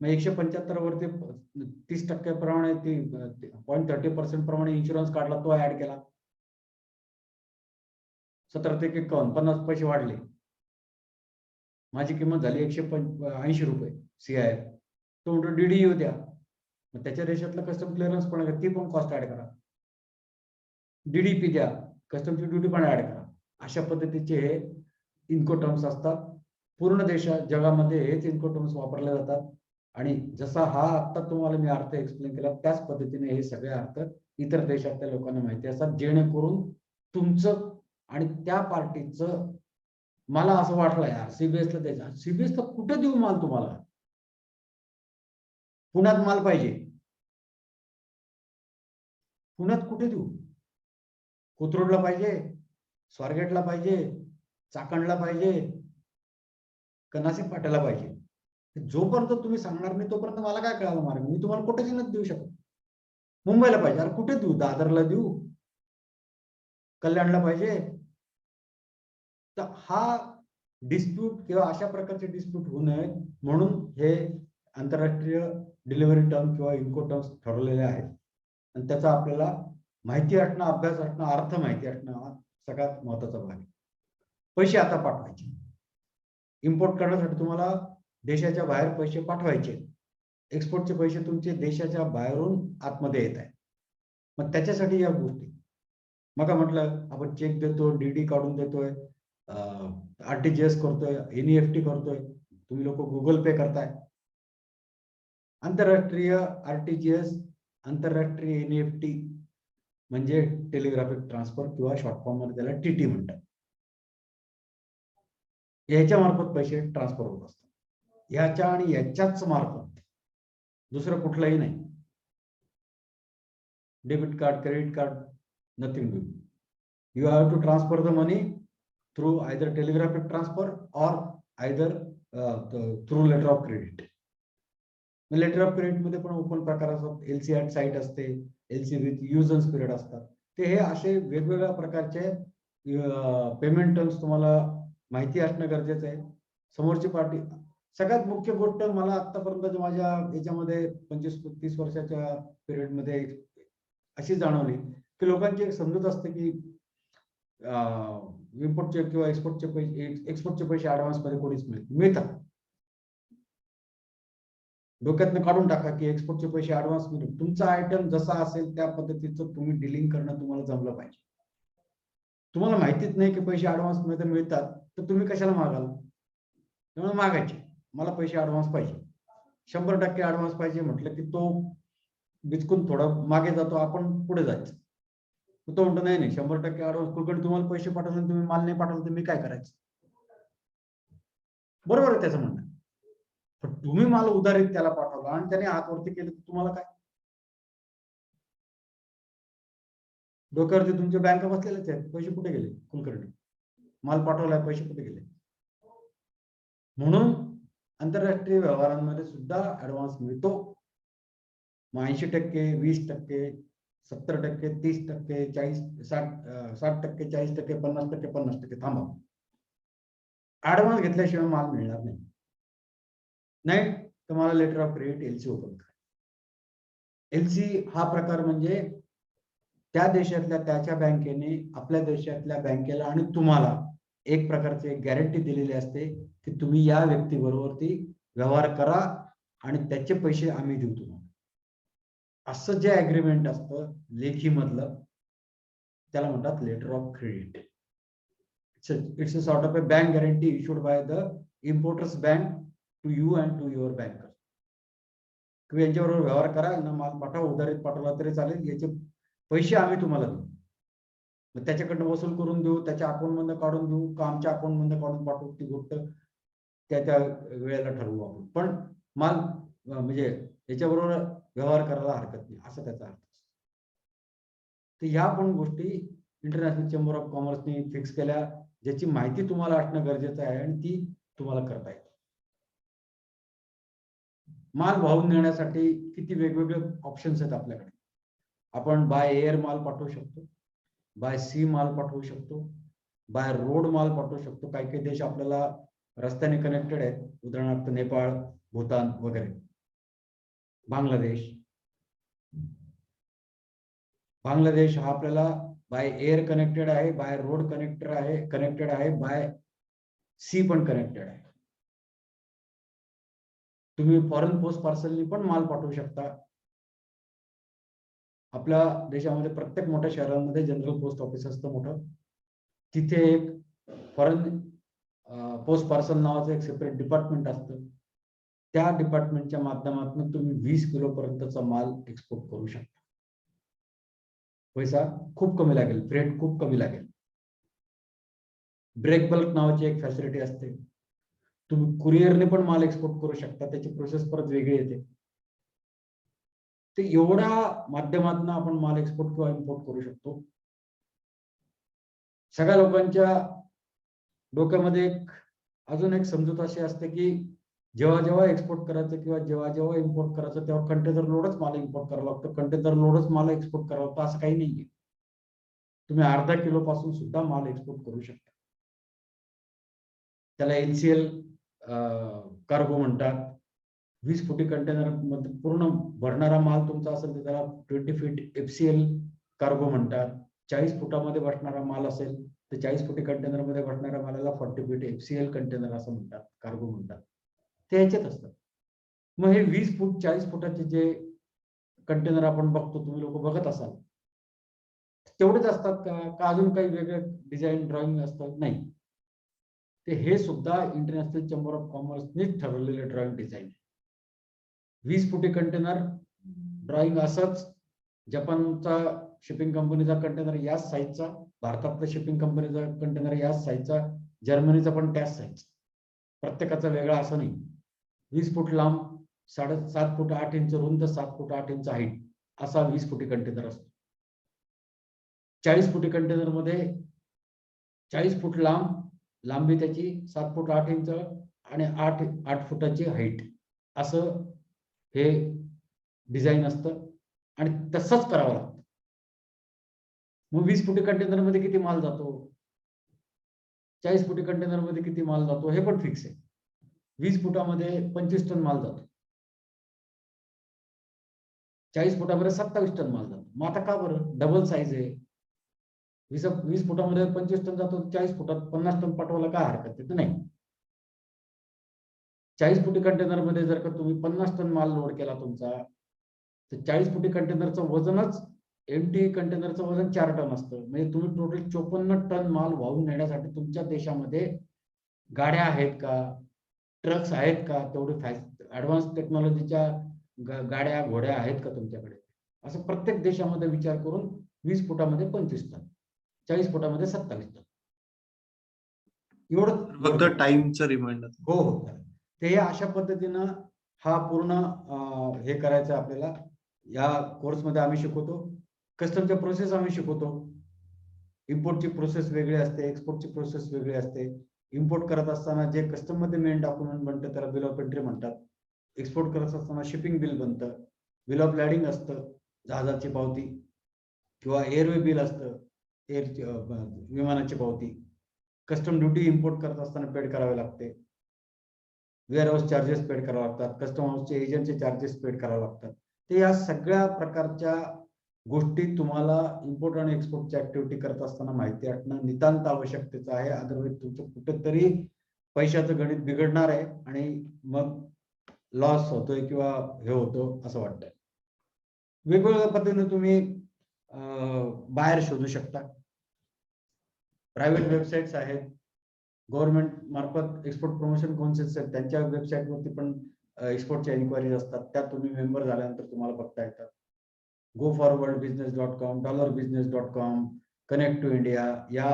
मग 175 वरती 30% प्रमाणे 0.30% प्रमाणे इन्शुरन्स काढला, तो ऍड केला. 17 ते 51, 50 पैसे वाढले. माझी किंमत झाली 180 रुपये CIF. तो म्हणतो DDU द्या. मग त्याच्या देशातलं कस्टम क्लिअरन्स पण, ती पण कॉस्ट ऍड करा. DDP द्या, कस्टमची ड्युटी पण ऍड करा. अशा पद्धतीचे हे इन्कोटर्म्स असतात. पूर्ण जगामध्ये हेच इन्कोटर्म्स वापरले जातात. आणि जसा हा आता तुम्हाला मी अर्थ एक्सप्लेन केला, त्याच पद्धतीने हे सगळे अर्थ इतर देशातल्या लोकांना माहिती असतात, जेणेकरून तुमचं आणि त्या पार्टीचं, मला असं वाटलं यार CBSला द्यायचं. CBSला कुठे देऊ माल तुम्हाला? पुण्यात माल पाहिजे, पुण्यात कुठे देऊ? कोथरूडला पाहिजे, स्वारगेटला पाहिजे, चाकणला पाहिजे, का नाशिक पाट्याला पाहिजे? जोपर्यंत तुम्ही सांगणार नाही तोपर्यंत मला काय कळालं मार्ग? मी तुम्हाला कोटेशनच देऊ शकतो. मुंबईला पाहिजे, अरे कुठे देऊ? दादरला देऊ, कल्याणला पाहिजे? तर हा डिस्प्यूट किंवा अशा प्रकारचे डिस्प्यूट होऊ नये म्हणून हे आंतरराष्ट्रीय डिलिव्हरी टर्म किंवा इन्कोटर्म्स ठरवलेले आहेत. आणि त्याचा आपल्याला माहिती असणं, अभ्यास असणं, अर्थ माहिती असणं हा सगळ्यात महत्वाचा भाग आहे. पैसे आता पाठवायचे. इम्पोर्ट करण्यासाठी तुम्हाला देशाच्या बाहेर पैसे पाठवायचे. एक्सपोर्टचे पैसे तुमचे देशाच्या बाहेरून आतमध्ये येत आहेत. मग त्याच्यासाठी या गोष्टी, मग म्हटलं आपण चेक देतो, DD काढून देतोय, RTGS करतोय, NEFT करतोय, तुम्ही लोक गुगल पे करताय. आंतरराष्ट्रीय RTGS, आंतरराष्ट्रीय NEFT म्हणजे टेलिग्राफिक ट्रान्सफर किंवा शॉर्ट फॉर्म मध्ये त्याला TT म्हणतात. याच्या मार्फत पैसे ट्रान्सफर होत असतात. याच्या आणि याच्याच मार्फत, दुसरं कुठलंही नाही. Debit card, credit card, nothing do. You have to transfer the money through either telegraphic transfer or either through letter of credit. Letter of credit मध्ये पण ओपन प्रकार असतात, एलसी ॲट साईट असते, LC with use and spirit असतात. ते हे असे वेगवेगळ्या प्रकारचे पेमेंट टर्म्स तुम्हाला माहिती असणं गरजेचं आहे. समोरची पार्टी, सगळ्यात मुख्य गोष्ट मला आतापर्यंत माझ्या याच्यामध्ये 25-30 वर्षाच्या पिरियड मध्ये अशी जाणवली की लोकांची एक समजूत असते की इम्पोर्टचे किंवा एक्सपोर्टचे पैसे ऍडव्हान्स मध्ये कोणीच मिळतात. डोक्यातनं काढून टाका की एक्सपोर्टचे पैसे ऍडव्हान्स मिळतील. तुमचा आयटम जसा असेल त्या पद्धतीचं तुम्ही डिलिंग करणं तुम्हाला जमलं पाहिजे. तुम्हाला माहितीच नाही की पैसे ऍडव्हान्स मध्ये मिळतात तर तुम्ही कशाला मागाल? त्यामुळे मागायचे, मला पैसे ऍडव्हान्स पाहिजे, 100% ऍडव्हान्स पाहिजे म्हटलं की तो बिचकून थोडा मागे जातो, आपण पुढे जायचं. तो म्हणतो नाही नाही 100% ऍडव्हान्स, कुठे तुम्हाला पैसे पाठवले तुम्ही माल नाही पाठवला तर मी काय करायचं? बरोबर आहे त्याचं म्हणणं. पण तुम्ही माल उधारीत त्याला पाठवला आणि त्याने हात वरती केले तर तुम्हाला काय? डोक्यावरती तुमच्या बँका बसलेल्याच आहेत, पैसे कुठे गेले? कुलकर्णी माल पाठवलाय, पैसे कुठे गेले? म्हणून आंतरराष्ट्रीय व्यवहारांमध्ये सुद्धा ऍडव्हान्स मिळतो. 80%, 20%, 70%, 30%, 60%, 40%, 50%, थांबा. ऍडव्हान्स घेतल्याशिवाय माल मिळणार नाही. नाही तर मला letter of credit LC open करा. एलसी हा प्रकार म्हणजे त्या देशातल्या त्याच्या बँकेने आपल्या देशातल्या बँकेला आणि तुम्हाला एक प्रकारची गॅरंटी दिलेली असते की तुम्ही या व्यक्तीबरोबर व्यवहार करा आणि त्याचे पैसे आम्ही देऊ तुम्हाला. असं जे अग्रीमेंट असतं लेखी मधलं त्याला म्हणतात letter of credit. It's a sort of a bank guarantee issued by the importer's bank to you and to your banker. तुम्ही यांच्याबरोबर व्यवहार करा, यांना माल पाठवा, उधारीत पाठवला तरी चालेल, याचे पैसे आम्ही तुम्हाला देऊ. मग त्याच्याकडनं वसूल करून देऊ, त्याच्या अकाउंट मधनं काढून देऊ का आमच्या अकाउंट मधनं काढून पाठवू, ती गोष्ट त्या वेळेला ठरवू आपण. पण माल म्हणजे याच्याबरोबर व्यवहार करायला हरकत नाही, असं त्याचा अर्थ. तर ह्या पण गोष्टी इंटरनॅशनल चेंबर ऑफ कॉमर्सने फिक्स केल्या, ज्याची माहिती तुम्हाला असणं गरजेचं आहे आणि ती तुम्हाला करता येते. माल वाहून नेण्यासाठी किती वेगवेगळे ऑप्शन्स आहेत आपल्याकडे. आपण बाय एअर माल पाठवू शकतो, बाय सी माल पाठवू शकतो, बाय रोड माल पाठवू शकतो. काही काही देश आपल्याला रस्त्याने कनेक्टेड आहेत, उदाहरणार्थ नेपाळ, भूतान वगैरे, बांगलादेश हा आपल्याला बाय एअर कनेक्टेड आहे, बाय रोड कनेक्टेड आहे, बाय सी पण कनेक्टेड आहे. तुम्ही फॉरेन पोस्ट पार्सलनी पण माल पाठवू शकता. आपल्या देशामध्ये प्रत्येक मोठ्या शहरांमध्ये जनरल पोस्ट ऑफिस असतं मोठं, तिथे एक फॉरेन पोस्ट पार्सल नावाचं एक सेपरेट डिपार्टमेंट असतं. त्या डिपार्टमेंटच्या माध्यमातून तुम्ही 20 किलो पर्यंतचा माल एक्सपोर्ट करू शकता. पैसा खूप कमी लागेल, फ्रेट खूप कमी लागेल. ब्रेक बल्क नावाची एक फॅसिलिटी असते, तुम्ही कुरिअरने पण माल एक्सपोर्ट करू शकता, त्याची प्रोसेस परत वेगळी येते. ते एवढ्या माध्यमातून आपण माल एक्सपोर्ट किंवा इम्पोर्ट करू शकतो. सगळ्या लोकांच्या डोक्यामध्ये अजून एक समजूत अशी असते की जेव्हा जेव्हा एक्सपोर्ट करायचं किंवा जेव्हा जेव्हा इम्पोर्ट करायचं तेव्हा कंटेनर लोडच माल इम्पोर्ट करावं लागतं, कंटेनर लोडच माल एक्सपोर्ट करावं लागतं, असं काही नाहीये. तुम्ही अर्धा किलो पासून सुद्धा माल एक्सपोर्ट करू शकता. त्याला एलसीएल कार्गो म्हणतात. 20 फुटी कंटेनर मध्ये पूर्ण भरणारा माल तुमचा असेल तर त्याला 20 फीट एफसीएल कार्गो म्हणतात. 40 फुटामध्ये बसणारा माल असेल तर 40 फुटी कंटेनर मध्ये बसणाऱ्या मालाला 40 फीट एफसीएल कंटेनर असं म्हणतात, कार्गो म्हणतात. ते ह्याच्यात असतात. मग हे 20 फूट 40 फुटाचे जे कंटेनर आपण बघतो, तुम्ही लोक बघत असाल, तेवढेच असतात का अजून काही वेगळे डिझाईन ड्रॉइंग असतात? नाही, ते हे सुद्धा इंटरनॅशनल चेंबर ऑफ कॉमर्सनेच ठरवलेले ड्रॉइंग डिझाईन. 20 फुटी कंटेनर ड्रॉइंग असंच, जपानचा शिपिंग कंपनीचा कंटेनर याच साईजचा, भारतातल्या शिपिंग कंपनीचा कंटेनर याच साईजचा, जर्मनीचा पण त्याच साईज, प्रत्येकाचा वेगळा असं नाही. 20 फूट लांब, 7.5 फूट 8 इंच रुंद, 7 फूट 8 इंच हाईट असा 20 फुटी कंटेनर असतो. 40 फुटी कंटेनर मध्ये 40 फूट लांबी त्याची, 7 फूट 8 इंच आणि 8 फुटाची हाईट असं हे डिझाईन असतं आणि तसंच करावं लागतं. मग 20 फुटी कंटेनर मध्ये किती माल जातो, 40 फुटी कंटेनर मध्ये किती माल जातो हे पण फिक्स आहे. 20 फुटामध्ये 25 टन माल जातो, 40 फुटामध्ये 27 टन माल जातो. मग आता का बरं? डबल साईज आहे. 20 फुटामध्ये 25 टन जातो, 40 फुटात 50 टन पाठवायला काय हरकत आहे? नाही. 40 फुटी कंटेनर मध्ये जर का तुम्ही 50 टन माल लोड केला तुमचा, तर 40 फुटी कंटेनरचं वजनच, एमटी कंटेनरचं वजन 4 टन असतं. म्हणजे तुम्ही टोटल 54 टन माल वाहून नेण्यासाठी तुमच्या देशामध्ये गाड्या आहेत का, ट्रक्स आहेत का, तेवढे ऍडव्हान्स टेक्नॉलॉजीच्या गाड्या घोड्या आहेत का तुमच्याकडे? असं प्रत्येक देशामध्ये विचार करून 20 फुटामध्ये 25 टन, 40 फुटामध्ये 27 टन एवढं फक्त टाइमचं रिमाइंडर. हो हो. ते अशा पद्धतीनं हा पूर्ण हे करायचं आपल्याला. या कोर्समध्ये आम्ही शिकवतो. कस्टमच्या प्रोसेस आम्ही शिकवतो. इम्पोर्टची प्रोसेस वेगळी असते, एक्सपोर्टची प्रोसेस वेगळी असते. इम्पोर्ट करत असताना जे कस्टम मध्ये मेन डॉक्युमेंट बनतं त्याला बिल ऑफ एंट्री म्हणतात. एक्सपोर्ट करत असताना शिपिंग बिल बनतं, बिल ऑफ लॅडिंग असतं, जहाजाची पावती, किंवा एअरवे बिल असतं, विमानाची पावती. कस्टम ड्युटी इम्पोर्ट करत असताना पेड करावे लागते. वेअर हाऊस चार्जेस पेड करावे लागतात, कस्टम हाऊसचे एजंटचे चार्जेस पेड करावे लागतात. ते या सगळ्या प्रकारच्या गोष्टी तुम्हाला इम्पोर्ट आणि एक्सपोर्टची ऍक्टिव्हिटी करत असताना माहिती असणं नितांत आवश्यकतेचं आहे. अदरवाईज तुमचं कुठेतरी पैशाचं गणित बिघडणार आहे आणि मग लॉस होतोय किंवा हे होतो असं वाटतंय. वेगवेगळ्या पद्धतीने तुम्ही बाहेर शोधू शकता. प्रायव्हेट वेबसाईट्स आहेत, गव्हर्नमेंट मार्फत एक्सपोर्ट प्रमोशन काउन्सिल्स आहेत, त्यांच्या वेबसाईटवरती पण एक्सपोर्टच्या इन्क्वायरीज असतात. त्या तुम्ही मेंबर झाल्यानंतर तुम्हाला बघता येतात. goforwardbusiness.com, dollarbusiness.com, connect to India या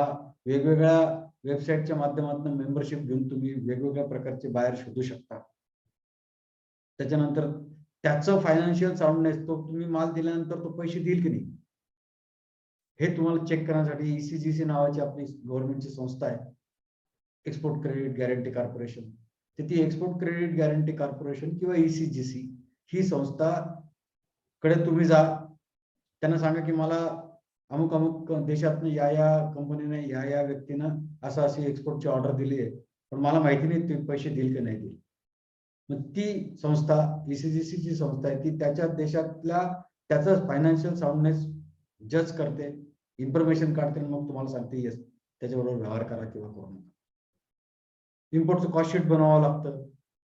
वेगवेगळ्या वेबसाईटच्या माध्यमातून मेंबरशिप घेऊन तुम्ही वेगवेगळ्या प्रकारचे बाहेर शोधू शकता. त्याच्यानंतर त्याचं फायनान्शियल साऊंडनेस, तो तुम्ही माल दिल्यानंतर तो पैसे देईल की नाही हे तुम्हाला चेक करण्यासाठी ECGC नावाची आपली गव्हर्नमेंटची संस्था आहे, एक्सपोर्ट क्रेडिट गॅरंटी कॉर्पोरेशन. तर ती एक्सपोर्ट क्रेडिट गॅरंटी कॉर्पोरेशन किंवा ECGC ही संस्था कडे तुम्ही जा, त्यांना सांगा की मला अमुक अमुक देशातनं या कंपनीने या व्यक्तीनं अशी एक्सपोर्टची ऑर्डर दिली आहे, पण मला माहिती नाही ते पैसे देईल की नाही देईल. मग ती संस्था, ECGC ची संस्था आहे, ती त्याच्या देशातल्या त्याचं फायनान्शियल साऊंडनेस जज करते, इन्फॉर्मेशन काढते, मग तुम्हाला सांगते येस त्याच्याबरोबर व्यवहार करा किंवा करू नका. इम्पोर्टचं कॉस्ट शीट बनवावं लागतं.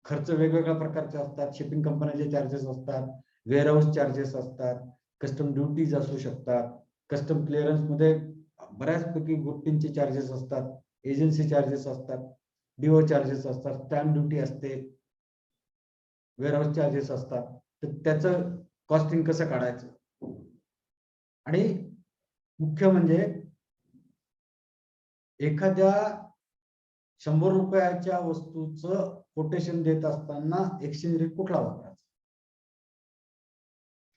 खर्च वेगवेगळ्या प्रकारचे असतात. शिपिंग कंपन्यांचे चार्जेस असतात, वेअर हाऊस चार्जेस असतात, कस्टम ड्युटीज असू शकतात, कस्टम क्लिअरन्स मध्ये बऱ्याचपैकी गोष्टींचे चार्जेस असतात, एजन्सी चार्जेस असतात, DO चार्जेस असतात, स्टॅम्प ड्युटी असते, वेअर हाऊस चार्जेस असतात. तर त्याचं कॉस्टिंग कसं काढायचं, आणि मुख्य म्हणजे एखाद्या 100 रुपयाच्या वस्तूचं कोटेशन देत असताना एक्सचेंज रेट कुठला वापरायचा.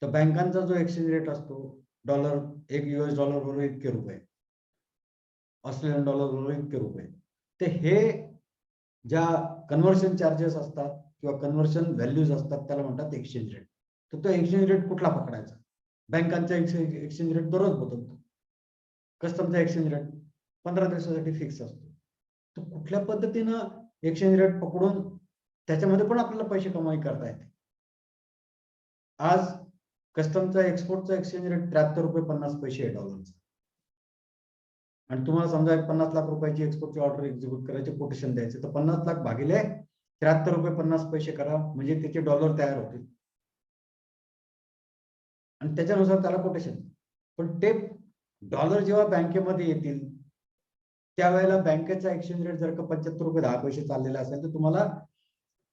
तर बँकांचा जो एक्सचेंज रेट असतो, डॉलर, एक US डॉलर बरोबर इतके रुपये, ऑस्ट्रेलियन डॉलर बरोबर इतके रुपये. ते हे ज्या कन्व्हर्शन चार्जेस असतात किंवा कन्व्हर्शन व्हॅल्यूज असतात त्याला म्हणतात एक्सचेंज रेट. तर तो एक्सचेंज रेट कुठला पकडायचा. बँकांचा एक्सचेंज रेट दररोज बदलतो. कस्टमचा एक्सचेंज रेट 15 दिवसासाठी फिक्स असतो. तर कुठल्या पद्धतीनं एक्सचेंज रेट पकडून त्याच्यामध्ये पण आपल्याला पैसे कमाई करता येते. आज कस्टमचा एक्सपोर्टचा एक्सचेंज रेट 73 रुपये 50 पैसे आहे डॉलरचा, आणि तुम्हाला समजा 50 लाख रुपयाची एक्सपोर्टची ऑर्डर एक्झिक्यूट करायचे, कोटेशन द्यायचे, तर 50 लाख भागिले 73 रुपये 50 पैसे करा, म्हणजे त्याचे डॉलर तयार होतील आणि त्याच्यानुसार त्याला कोटेशन. पण ते डॉलर जेव्हा बँकेमध्ये येतील त्यावेळेला बँकेचा एक्सचेंज रेट जर का 75 रुपये 10 पैसे चाललेला असेल तर तुम्हाला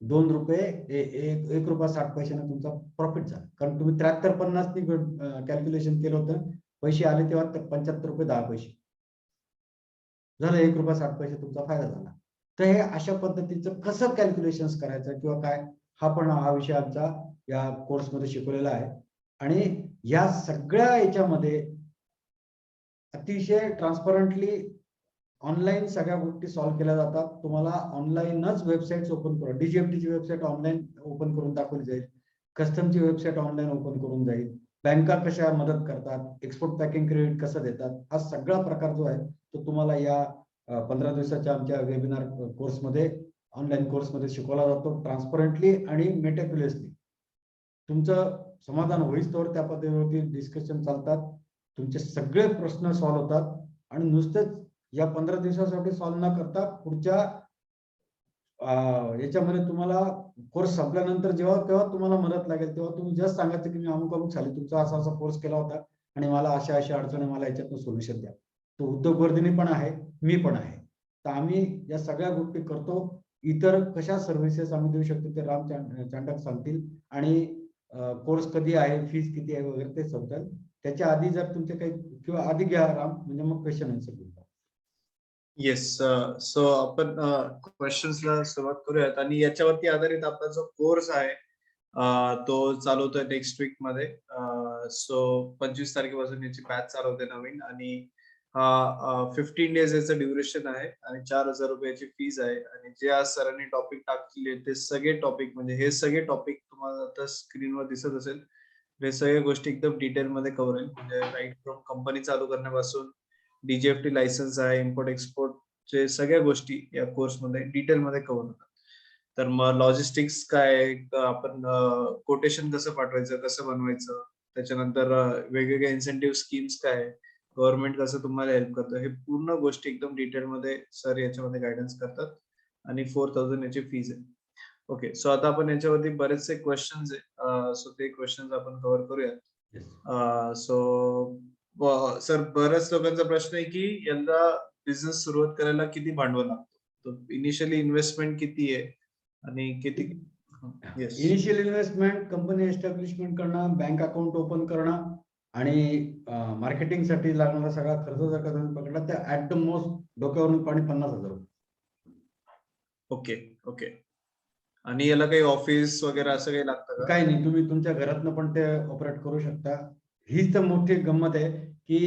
2 रुपये 1 रुपया 60 पैशाने तुमचा प्रॉफिट झाला. कारण तुम्ही 73-50 नी कॅल्क्युलेशन केलं होतं, पैसे आले तेव्हा 75 रुपये 10 पैसे झालं, 1 रुपया 60 पैसे तुमचा फायदा झाला. तर हे अशा पद्धतीचं कसं कॅल्क्युलेशन करायचं किंवा काय, हा विषय आमचा या कोर्समध्ये शिकवलेला आहे. आणि या सगळ्या याच्यामध्ये अतिशय ट्रान्सपरंटली ऑनलाईन सगळ्या गोष्टी सॉल्व्ह केल्या जातात. तुम्हाला ऑनलाईनच वेबसाईट ओपन करून, DGFT ची वेबसाईट ऑनलाईन ओपन करून दाखवली जाईल. कस्टमची वेबसाईट ऑनलाईन ओपन करून जाईल, बँका कशा मदत करतात, एक्सपोर्ट पॅकिंग क्रेडिट कसं देतात, हा सगळा प्रकार जो आहे तो तुम्हाला या 15 दिवसाच्या आमच्या वेबिनार कोर्समध्ये, ऑनलाईन कोर्समध्ये शिकवला जातो, ट्रान्सपरंटली आणि मेटिक्युलसली. तुमचं समाधान होईस्तोवर त्या पद्धतीवरती डिस्कशन चालतात, तुमचे सगळे प्रश्न सॉल्व्ह होतात आणि नुसतेच या 15 दिवसासाठी सॉल्व्ह न करता पुढच्या याच्यामध्ये तुम्हाला कोर्स संपल्यानंतर जेव्हा केव्हा तुम्हाला मदत लागेल तेव्हा तुम्ही जस्ट सांगायचं की मी अमुक साली तुमचा असा असा कोर्स केला होता आणि मला अशा अशा अडचणी, मला याच्यातून सोल्युशन द्या. तो उद्योगवर्धिनी पण आहे, मी पण आहे. तर आम्ही या सगळ्या गोष्टी करतो. इतर कशा सर्व्हिसेस आम्ही देऊ शकतो ते राम चांडक सांगतील आणि कोर्स कधी आहे, फीस किती आहे वगैरे ते सांगतात. त्याच्या आधी जर तुमचे काही किंवा आधी घ्या राम, म्हणजे मग क्वेश्चन आन्सर घेऊ. येस. सो आपण क्वेश्चन्सला सुरुवात करूयात आणि याच्यावरती आधारित आपला जो कोर्स आहे तो चालवतोय नेक्स्ट वीक मध्ये. सो 25 तारखेपासून याची बॅच चालू होते नवीन आणि 15 डेज याचं ड्युरेशन आहे आणि 4,000 रुपयाची फीज आहे. आणि जे आज सरांनी टॉपिक टाकले ते सगळे टॉपिक, म्हणजे हे सगळे टॉपिक तुम्हाला आता स्क्रीनवर दिसत असेल, हे सगळ्या गोष्टी एकदम डिटेल मध्ये कव्हर होईल. म्हणजे राईट फ्रॉम कंपनी चालू करण्यापासून डीजीएफटी लायसन्स आहे, इम्पोर्ट एक्सपोर्टचे सगळ्या गोष्टी या कोर्समध्ये डिटेलमध्ये कव्हर होतात. तर मग लॉजिस्टिक्स काय, आपण कोटेशन कसं पाठवायचं, कसं बनवायचं, त्याच्यानंतर वेगवेगळ्या इन्सेंटिव्ह स्कीम्स काय, गव्हर्नमेंट कसं तुम्हाला हेल्प करतं, हे पूर्ण गोष्टी एकदम डिटेलमध्ये सर याच्यामध्ये गायडन्स करतात आणि 4,000 याची फीज आहे. ओके, सो आता आपण याच्यावरती बरेचसे क्वेश्चन्स आहे, सो ते क्वेश्चन्स आपण कव्हर करूया. सो सर, बऱ्याच लोकांचा प्रश्न आहे की यंदा बिझनेस सुरुवात करायला किती भांडवल लागतो, तर इनिशियली इन्व्हेस्टमेंट किती आहे आणि किती? Yes. Initial investment, company establishment करणं, बँक अकाउंट ओपन करणं आणि मार्केटिंगसाठी लागणारा सगळा खर्च जर का तुम्ही पकडला तर ऍट द मोस्ट डोक्यावरून पाणी 50,000 रुपये. Okay okay. आणि याला काही ऑफिस वगैरे असं काही लागतं का? काही नाही, तुम्ही तुमच्या घरातनं पण ते ऑपरेट करू शकता. हीच तर मोठी गंमत आहे की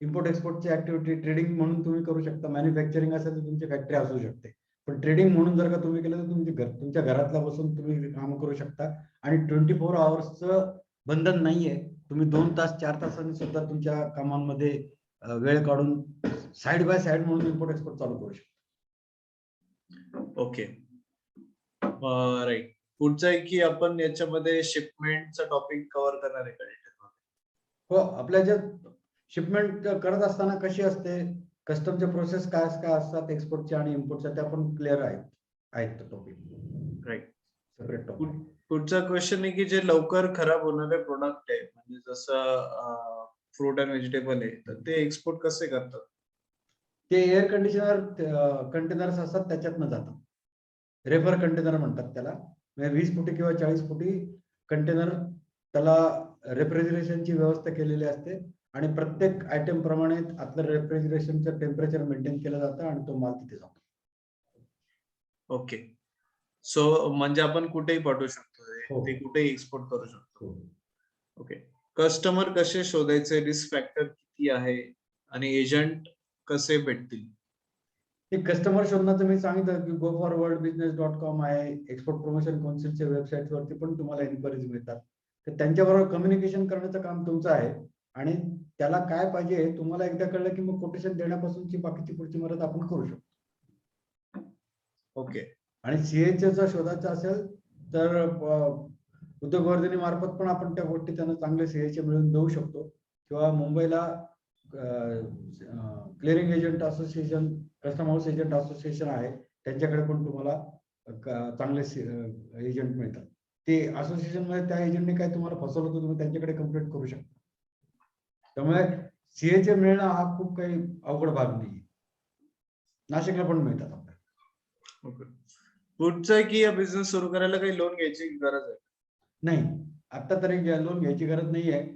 इम्पोर्ट एक्सपोर्टची ऍक्टिव्हिटी ट्रेडिंग म्हणून तुम्ही करू शकता. मॅन्युफॅक्चरिंग असेल तर तुमची फॅक्टरी असू शकते, पण ट्रेडिंग म्हणून जर का तुम्ही केलं तर तुमच्या घरातला बसून तुम्ही काम करू शकता आणि 24 आवर्सचं बंधन नाहीये. तुम्ही 2 तास 4 तासांनी सुद्धा तुमच्या कामांमध्ये वेळ काढून साइड बाय साइड म्हणून इम्पोर्ट एक्सपोर्ट चालू करू शकता. Okay, right. पुढचं आहे की आपण याच्यामध्ये शिपमेंटचा टॉपिक कव्हर करणार आहे का डिटेलमध्ये? हो, आपल्या ज्यात शिपमेंट करत असताना कशी असते, कस्टमचे प्रोसेस काय काय असतात एक्सपोर्टच्या आणि इम्पोर्टच्या, त्या पण क्लिअर आहेत टॉपिक. राईट. Separate topic. पुढचा क्वेश्चन आहे की जे लवकर खराब होणारे प्रोडक्ट आहे, म्हणजे जसं फ्रूट अँड व्हेजिटेबल आहे, तर ते एक्सपोर्ट कसे करतात? ते एअर कंटेनर्स असतात त्याच्यातनं जातात. रेफर कंटेनर म्हणतात त्याला. म्हणजे 20 फुटी किंवा 40 फुटी कंटेनर, त्याला रेफ्रिजरेशनची व्यवस्था केलेली असते आणि प्रत्येक आयटम प्रमाणे आपलं रेफ्रिजरेशनचं टेम्परेचर मेंटेन केलं जातं आणि तो माल तिथे जातो. ओके, सो म्हणजे आपण कुठेही पाठवू शकतो, हो. ते कुठेही एक्सपोर्ट करू शकतो. हो. ओके. कस्टमर कसे शोधायचे, रिस्क फॅक्टर किती आहे आणि एजंट कसे भेटतील? हे कस्टमर शोधण्याचं मी सांगितलं की goforwardbusiness.com आहे, एक्सपोर्ट प्रमोशन काउन्सिलच्या वेबसाईटवरती पण तुम्हाला इन्क्वायरीज मिळतात. तर त्यांच्याबरोबर कम्युनिकेशन करण्याचं काम तुमचं आहे आणि त्याला काय पाहिजे हे तुम्हाला एकदा कळलं की मग कोटेशन देण्यापासूनची बाकीची पुढची मदत आपण करू शकतो. ओके. आणि सीएचचा शोधायचा असेल तर उद्योगवर्धिनी मार्फत पण आपण त्या गोष्टी त्यांना चांगले सीएचे मिळून देऊ शकतो किंवा मुंबईला clearing agent association, custom house agent association आहे, त्यांच्याकडे पण तुम्हाला चांगले एजंट मिळतात. ते असोसिएशन मध्ये त्या एजंटने काय तुम्हाला फसवलं तर तुम्ही त्यांच्याकडे कंप्लेंट करू शकता. त्यामुळे सीएचे मिळणं हा खूप काही अवघड भाग नाही. नाशिकला पण मिळतात आपल्याला. ओके. पुढचं आहे की या बिझनेस सुरू करायला काही लोन घ्यायची गरज आहे? नाही, आता तरी लोन घ्यायची गरज नाही आहे.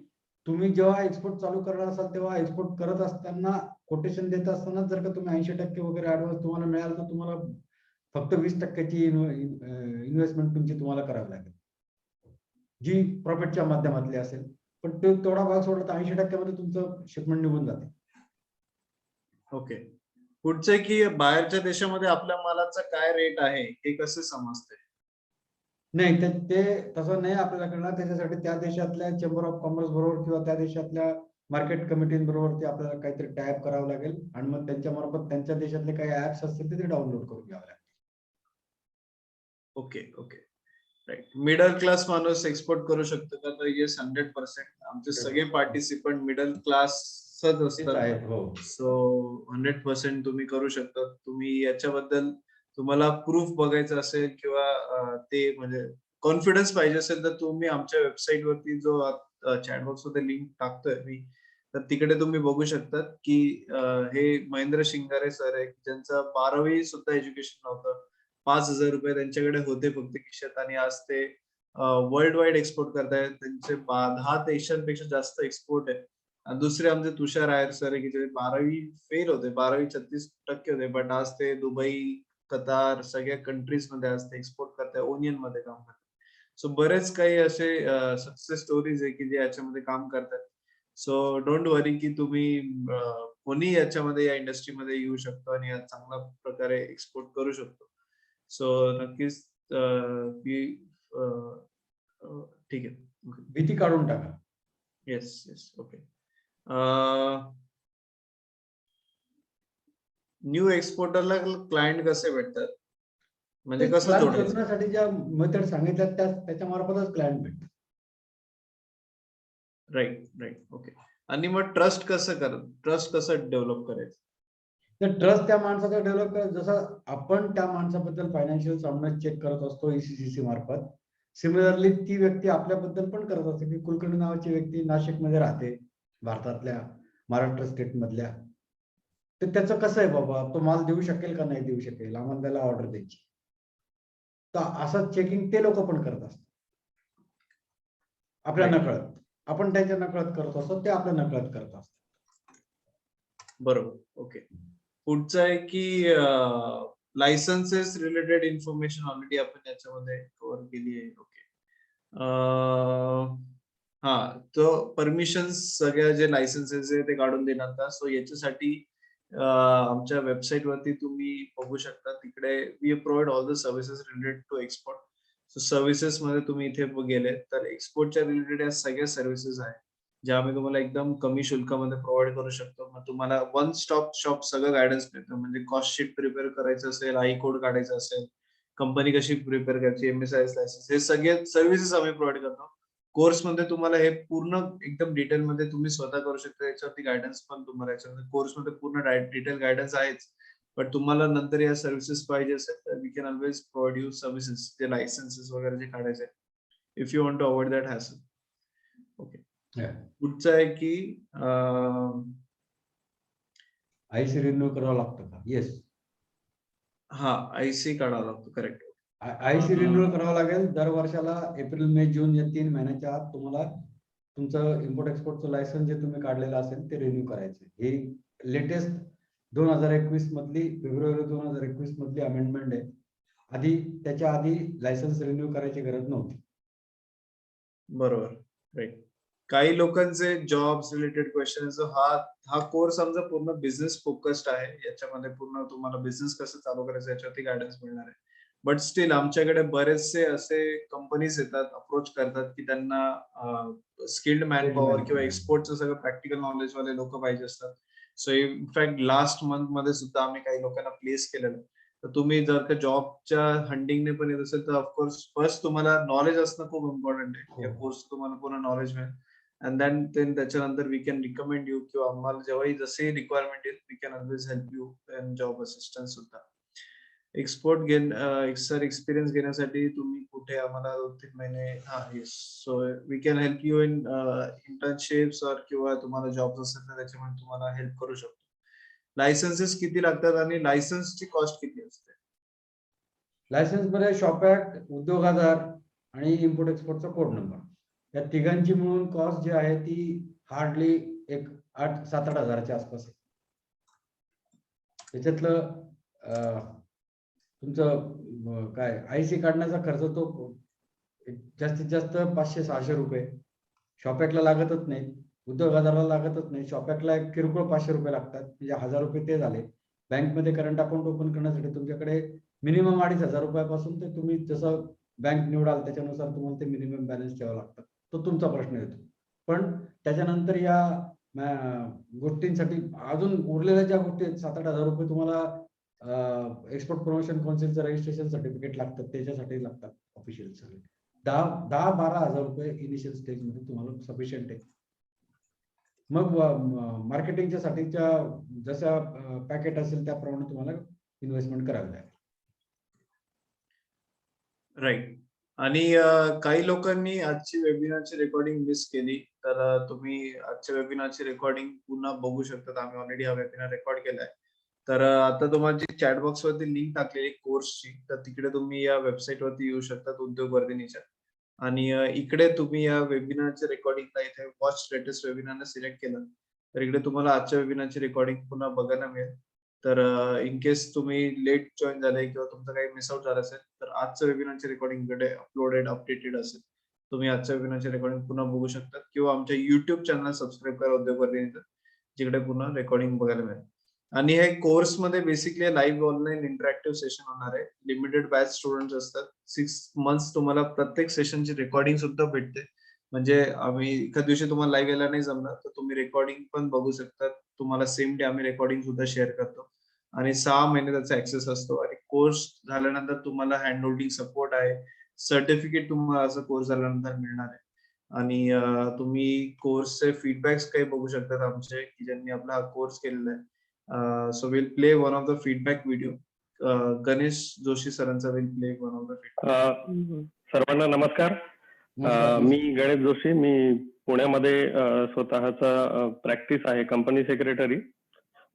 तुम्ही जेव्हा एक्सपोर्ट चालू करणार असाल तेव्हा एक्सपोर्ट करत असताना, कोटेशन देत असताना जर का तुम्ही 80% वगैरे ऍडव्हान्स तुम्हाला मिळाला तर तुम्हाला फक्त 20%ची इन्व्हेस्टमेंट तुमची तुम्हाला करावी लागेल, जी प्रॉफिटच्या माध्यमातली असेल. पण ते तेवढा भाग सोडला तर 80% मध्ये तुमचं शिपमेंट निघून जाते. ओके. पुढचं की बाहेरच्या देशामध्ये आपल्या मालाचा काय रेट आहे हे कसे समजते? नाही ते तसं नाही आपल्याला कळणार. त्याच्यासाठी त्या देशातल्या चेंबर ऑफ कॉमर्स बरोबर किंवा त्या देशातल्या मार्केट कमिटीबरोबर ते आपल्याला काहीतरी टायअप करावं लागेल आणि मग त्यांच्या मार्फत त्यांच्या देशातले काही ऍप्स असतील ते डाउनलोड करून घ्यावे लागतील. Okay okay right. Middle class माणूस एक्सपोर्ट करू शकतो का? तर येस, 100%. आमचे सगळे पार्टिसिपंट मिडल क्लासच तेच असतात. आहेत. हो. सो 100% तुम्ही करू शकता. तुम्ही याच्याबद्दल तुम्हाला प्रूफ बघायचं असेल किंवा ते म्हणजे कॉन्फिडन्स पाहिजे असेल तर तुम्ही आमच्या वेबसाईट वरती जो चॅटबॉक्स मध्ये लिंक टाकतोय मी, तर तिकडे तुम्ही बघू शकतात की हे महेंद्र शिंगारे सर आहे, ज्यांचं 12वी सुद्धा एज्युकेशन नव्हतं. 5,000 रुपये त्यांच्याकडे होते फक्त खिशात आणि आज ते वर्ल्ड वाईड एक्सपोर्ट करतायत. त्यांचे 10 देशांपेक्षा जास्त एक्सपोर्ट आहे. आणि दुसरे आमचे तुषार आयर सर आहे की जे 12वी फेल होते, 12वी 36% होते, बट आज ते दुबई, कतार सगळ्या कंट्रीज मध्ये आज ते एक्सपोर्ट करताय, ओनियन मध्ये काम करतात. सो बरेच काही असे सक्सेस स्टोरीज आहे की जे याच्यामध्ये काम करतात. सो डोंट वरी की तुम्ही कोणी याच्यामध्ये या इंडस्ट्रीमध्ये येऊ शकतो आणि चांगल्या प्रकारे एक्सपोर्ट करू शकतो. सो नक्कीच की ठीक आहे. भीती काढून टाका. Yes yes okay. न्यू एक्सपोर्टरला क्लायंट कसे भेटतात, म्हणजे ते कसं क्लायंट जोडायचं? शोधण्यासाठी ज्या मेथड सांगितल्यात त्याच्या मार्फतच क्लायंट भेटतात. Right right okay. आणि मग ट्रस्ट कसं डेव्हलप करायचं? तर ट्रस्ट त्या माणसाचा डेव्हलप कर, जसं आपण त्या माणसाबद्दल फायनान्शियल सामना चेक करत असतो ECCC मार्फत, सिमिलरली ती व्यक्ती आपल्याबद्दल पण करत असते. की कुलकर्णी नावाची व्यक्ती नाशिकमध्ये राहते, भारतातल्या महाराष्ट्र स्टेट मधल्या. तर त्याचं कसं आहे बाबा, तो माल देऊ शकेल का नाही देऊ शकेल, आम्हाला त्याला ऑर्डर द्यायची. तर असं चेकिंग ते लोक पण करत असतात आपल्या Right. नकळत. आपण त्यांच्या नकळत करत असतो, ते आपल्या नकळत करत असतात. बरोबर ओके. पुढचं आहे की लायसन्सेस रिलेटेड इन्फॉर्मेशन ऑलरेडी आपण याच्यामध्ये कव्हर केली आहे. ओके. हा, तो परमिशन सगळ्या जे लायसन्सेस आहे ते काढून देणार का? सो याच्यासाठी आमच्या वेबसाईट वरती तुम्ही बघू शकता. तिकडे we provide all the services related to export. So services मध्ये तुम्ही इथे गेले तर एक्सपोर्टच्या रिलेटेड या सगळ्या सर्व्हिसेस आहेत, ज्या आम्ही तुम्हाला एकदम कमी शुल्कामध्ये प्रोव्हाइड करू शकतो. मग तुम्हाला वन स्टॉप शॉप सगळं गायडन्स मिळतं. म्हणजे कॉस्ट शीट प्रिपेअर करायचं असेल, आई कोड काढायचा असेल, कंपनी कशी प्रिपेअर करायची, MSIS लायसन्स, हे सगळे सर्व्हिसेस आम्ही प्रोव्हाइड करतो. कोर्स मध्ये तुम्हाला हे पूर्ण एकदम डिटेल मध्ये तुम्ही स्वतः करू शकता. याच्यावरती गायडन्स पण तुम्हाला याच्यामध्ये कोर्स मध्ये पूर्ण डिटेल गायडन्स आहेच. बट तुम्हाला नंतर या सर्व्हिसेस पाहिजे असेल तर we can always provide you services, जे लायसन्सेस वगैरे जे काढायचे, if you want to avoid that hassle. Okay. पुढचं आहे की IC रिन्यू करावं लागतं का? येस. हा, IC काढावा लागतो. करेक्ट. IC रिन्यू करावं लागेल दर वर्षाला. एप्रिल, मे, जून या 3 महिन्याच्या आत तुम्हाला तुमचं इम्पोर्ट एक्सपोर्टचं लायसन्स जे तुम्ही काढलेलं असेल ते रिन्यू करायचं. ही लेटेस्ट 2021 मधली, फेब्रुवारी 2021 मधली अमेंडमेंट आहे. आधी त्याच्या आधी लायसन्स रिन्यू करायची गरज नव्हती. बरोबर. राईट. काही लोकांचे जॉब्स रिलेटेड क्वेश्चन, हा कोर्स आमचा पूर्ण बिझनेस फोकस्ड आहे. याच्यामध्ये पूर्ण तुम्हाला बिझनेस कसं चालू करायचं याच्यावरती गायडन्स मिळणार आहे. बट स्टील आमच्याकडे बरेचसे असे कंपनीज येतात, अप्रोच करतात की त्यांना स्किल्ड मॅन पॉवर किंवा एक्सपोर्टचं सगळं प्रॅक्टिकल नॉलेज वाले लोक पाहिजे असतात. सो इनफॅक्ट लास्ट मंथ मध्ये सुद्धा आम्ही काही लोकांना प्लेस केलेलं. तर तुम्ही जर का जॉबच्या हंटिंगने पण येत असेल तर ऑफकोर्स फर्स्ट तुम्हाला नॉलेज असणं खूप इम्पॉर्टंट आहे. या कोर्स तुम्हाला पूर्ण नॉलेज मिळेल. अँड देन त्याच्यानंतर वी कॅन रिकमेंड यू, किंवा आम्हाला जेव्हाही जसे रिक्वायरमेंट येईल we can always help you in job assistance सुद्धा. एक्सपोर्ट सर एक्सपिरियन्स घेण्यासाठी तुम्ही कुठे आम्हाला 2-3 महिने, हा yes, so we can help you in internships और किंवा तुम्हाला जॉब असेल तर त्याच्यामध्ये तुम्हाला हेल्प करू शकतो. लायसन्सेस किती लागतात आणि लायसन्सची कॉस्ट किती असते? लायसन्स मध्ये शॉप ऍक्ट, उद्योग आधार आणि इम्पोर्ट एक्सपोर्टचा कोड नंबर, या तिघांची मिळून कॉस्ट जी आहे ती हार्डली एक 8-7-8 हजाराच्या आसपास आहे. त्याच्यातलं तुमचं काय IC काढण्याचा खर्च तो जास्तीत जास्त 500-600 रुपये. शॉप ऍक्टला लागतच नाही, उद्योग आधाराला लागतच नाही. शॉप ऍक्टला एक किरकोळ 500 रुपये लागतात, म्हणजे 1000 रुपये ते झाले. बँकमध्ये करंट अकाउंट ओपन करण्यासाठी तुमच्याकडे मिनिमम 2500 रुपयापासून ते तुम्ही जसं बँक निवडाल त्याच्यानुसार तुम्हाला ते मिनिमम बॅलन्स ठेवावं लागतं, तो तुमचा प्रश्न येतो. पण त्याच्यानंतर या गोष्टींसाठी अजून उरलेल्या ज्या गोष्टी आहेत, 7-8 हजार रुपये तुम्हाला एक्सपोर्ट प्रमोशन काउन्सिलचं रजिस्ट्रेशन सर्टिफिकेट लागतं, त्याच्यासाठी लागतात ऑफिशियल सगळे. 10-12 हजार रुपये इनिशियल स्टेजमध्ये तुम्हाला सफिशियंट आहे. मग मार्केटिंगच्या साठीच्या जशा पॅकेट असेल त्याप्रमाणे तुम्हाला इन्व्हेस्टमेंट करावी लागेल. राईट. आणि काही लोकांनी आजची वेबिनारची रेकॉर्डिंग मिस केली, तर तुम्ही आजच्या वेबिनारची रेकॉर्डिंग पुन्हा बघू शकता. आम्ही ऑलरेडी हा वेबिनार रेकॉर्ड केलाय. तर आता तुम्हाला चॅट बॉक्स वरती लिंक टाकलेली कोर्सची, तर तिकडे तुम्ही या वेबसाईट वरती येऊ शकता उद्योगवर्धिनीच्या. आणि इकडे तुम्ही या वेबिनारचे रेकॉर्डिंगला इथे वॉच लेटेस्ट वेबिनारला सिलेक्ट केलं तर इकडे तुम्हाला आजच्या वेबिनारची रेकॉर्डिंग पुन्हा बघायला मिळेल. तर इन केस तुम्ही लेट जॉईन झाले किंवा तुमचं काही मिस आउट झालं असेल तर आजचं वेबिनारची रेकॉर्डिंग इकडे अपलोडेड अपडेटेड असेल. तुम्ही आजच्या वेबिनारची रेकॉर्डिंग पुन्हा बघू शकता किंवा आमच्या युट्यूब चॅनल सबस्क्राईब करा उद्योगवर्धिनीचं, जिकडे पुन्हा रेकॉर्डिंग बघायला मिळेल. आणि हे कोर्स मध्ये basically live online interactive session होणार आहे. लिमिटेड बॅच स्टुडंट्स असतात. 6 मंथ्स तुम्हाला प्रत्येक सेशनची रेकॉर्डिंग सुद्धा भेटते. म्हणजे आम्ही एका दिवशी तुम्हाला लाईव्ह यायला नाही जमणार तर तुम्ही रेकॉर्डिंग पण बघू शकता. तुम्हाला सेम डे आम्ही रेकॉर्डिंग सुद्धा शेअर करतो आणि 6 महिने त्याचा ऍक्सेस असतो. आणि कोर्स झाल्यानंतर तुम्हाला हँड होल्डिंग सपोर्ट आहे, सर्टिफिकेट तुम्हाला असं कोर्स झाल्यानंतर मिळणार आहे. आणि तुम्ही कोर्सचे फीडबॅक्स काही बघू शकतात आमचे की ज्यांनी आपला हा कोर्स केलेला आहे. So we'll play one of the feedback video. Ganesh Joshi सरांचा will play one of the feedback. सर्वांना नमस्कार. मी गणेश जोशी. मी पुण्यामध्ये स्वतःचा प्रॅक्टिस आहे, कंपनी सेक्रेटरी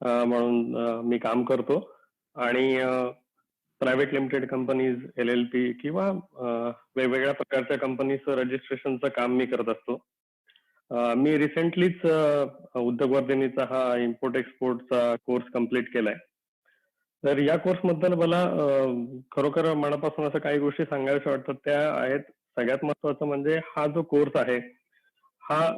म्हणून मी काम करतो आणि प्रायव्हेट लिमिटेड कंपनीज, LLP किंवा वेगवेगळ्या प्रकारच्या कंपनीचं रजिस्ट्रेशनचं काम मी करत असतो. मी रिसेंटलीच उद्योगवर्धिनीचा हा इम्पोर्ट एक्सपोर्टचा कोर्स कम्प्लीट केलाय. तर या कोर्सबद्दल मला खरोखर मनापासून असं काही गोष्टी सांगायच्या वाटतात. त्या आहेत, सगळ्यात महत्वाचं म्हणजे हा जो कोर्स आहे हा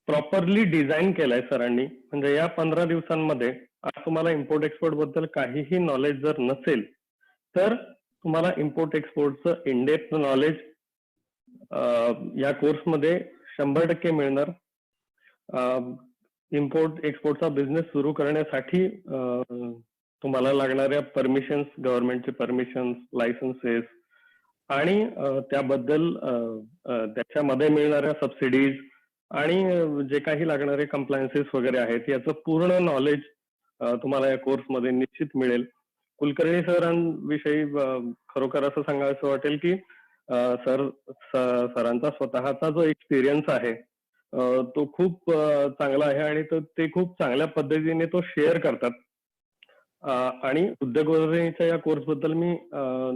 प्रॉपरली डिझाईन केलाय सरांनी. म्हणजे या 15 दिवसांमध्ये आज तुम्हाला इम्पोर्ट एक्सपोर्ट बद्दल काहीही नॉलेज जर नसेल तर तुम्हाला इम्पोर्ट एक्सपोर्टचं इनडेप्थ नॉलेज या कोर्समध्ये 100% मिळणार. इम्पोर्ट एक्सपोर्टचा बिझनेस सुरू करण्यासाठी तुम्हाला लागणाऱ्या परमिशन्स, गव्हर्नमेंटचे परमिशन्स, लायसन्सेस आणि त्याबद्दल त्याच्यामध्ये मिळणाऱ्या सबसिडीज आणि जे काही लागणारे कंप्लायन्सेस वगैरे आहेत याचं पूर्ण नॉलेज तुम्हाला या कोर्समध्ये निश्चित मिळेल. कुलकर्णी सरांविषयी खरोखर असं सांगायचं वाटेल की सरांचा स्वतःचा जो एक्सपिरियन्स आहे तो खूप चांगला आहे आणि ते खूप चांगल्या पद्धतीने तो शेअर करतात. आणि उद्योगवर्धिनीच्या या कोर्सबद्दल मी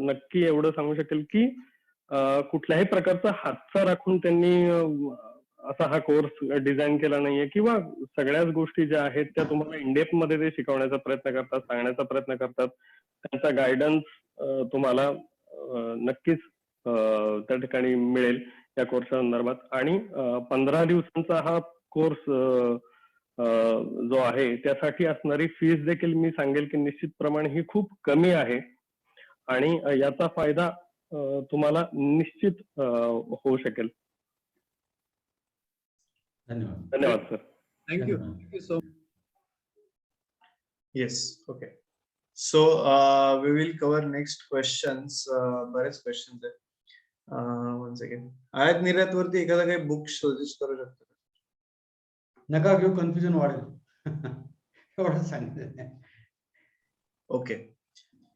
नक्की एवढं सांगू शकेल की कुठल्याही प्रकारचा हातचा राखून त्यांनी असा हा कोर्स डिझाईन केला नाहीये किंवा सगळ्याच गोष्टी ज्या आहेत त्या तुम्हाला इनडेप्थ मध्ये ते शिकवण्याचा प्रयत्न करतात, सांगण्याचा प्रयत्न करतात. त्यांचा गायडन्स तुम्हाला नक्कीच त्या ठिकाणी मिळेल या कोर्स संदर्भात. आणि 15 दिवसांचा हा कोर्स जो आहे त्यासाठी असणारी फीस देखील मी सांगेल की निश्चितप्रमाणे ही खूप कमी आहे आणि याचा फायदा तुम्हाला निश्चित होऊ शकेल. धन्यवाद sir. Thank you so much. Yes, okay. So we will cover next questions. बरेच क्वेश्चन्स आहेत. One second. आयात निर्यात वरती एखादा काही बुक सजेस्ट करू शकतो? नका घेऊ, कन्फ्युजन वाढेल. एवढं सांगितलं. ओके.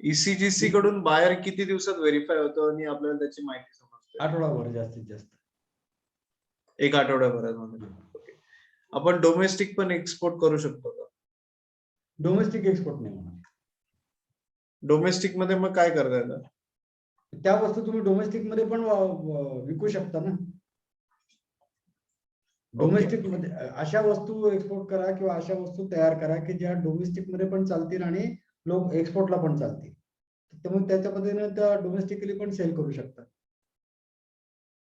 ECGC कडून बाहेर किती दिवसात व्हेरीफाय होतो आणि आपल्याला त्याची माहिती समजते? आठवडाभर जास्तीत जास्त. एक आठवड्याभरात. ओके. आपण डोमेस्टिक पण एक्सपोर्ट करू शकतो का? डोमेस्टिक एक्सपोर्ट नाही होणार. डोमेस्टिक मध्ये मग काय करता येतं? त्या वस्तू तुम्ही डोमेस्टिक मध्ये पण विकू शकता ना. डोमेस्टिक मध्ये अशा वस्तू एक्सपोर्ट करा किंवा अशा वस्तू तयार करा की ज्या डोमेस्टिक मध्ये पण चालतील आणि लोक एक्सपोर्टला पण चालतील. त्यामुळे त्याच्या पद्धतीने त्या डोमेस्टिकली पण सेल करू शकतात.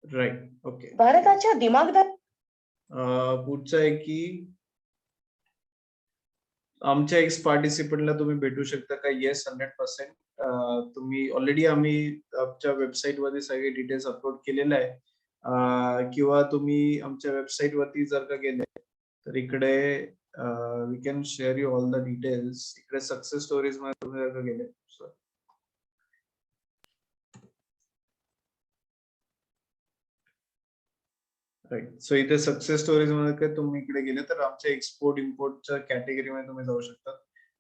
Right, okay. भारताच्या दिमागदार पुढचं आहे की आमच्या एक्स पार्टिसिपंटला तुम्ही भेटू शकता का? येस, 100%. तुम्ही ऑलरेडी आम्ही आमच्या वेबसाईट वरती सगळे डिटेल्स अपलोड केलेले आहे. किंवा तुम्ही आमच्या वेबसाईट वरती जर का गेले तर इकडे we can share you all the details. इकडे सक्सेस स्टोरीज मध्ये तुम्ही जर का गेले राईट. सो इथे सक्सेस स्टोरीज मध्ये काय तुम्ही इकडे गेले तर आमच्या एक्सपोर्ट इम्पोर्टच्या कॅटेगरीमध्ये तुम्ही जाऊ शकता,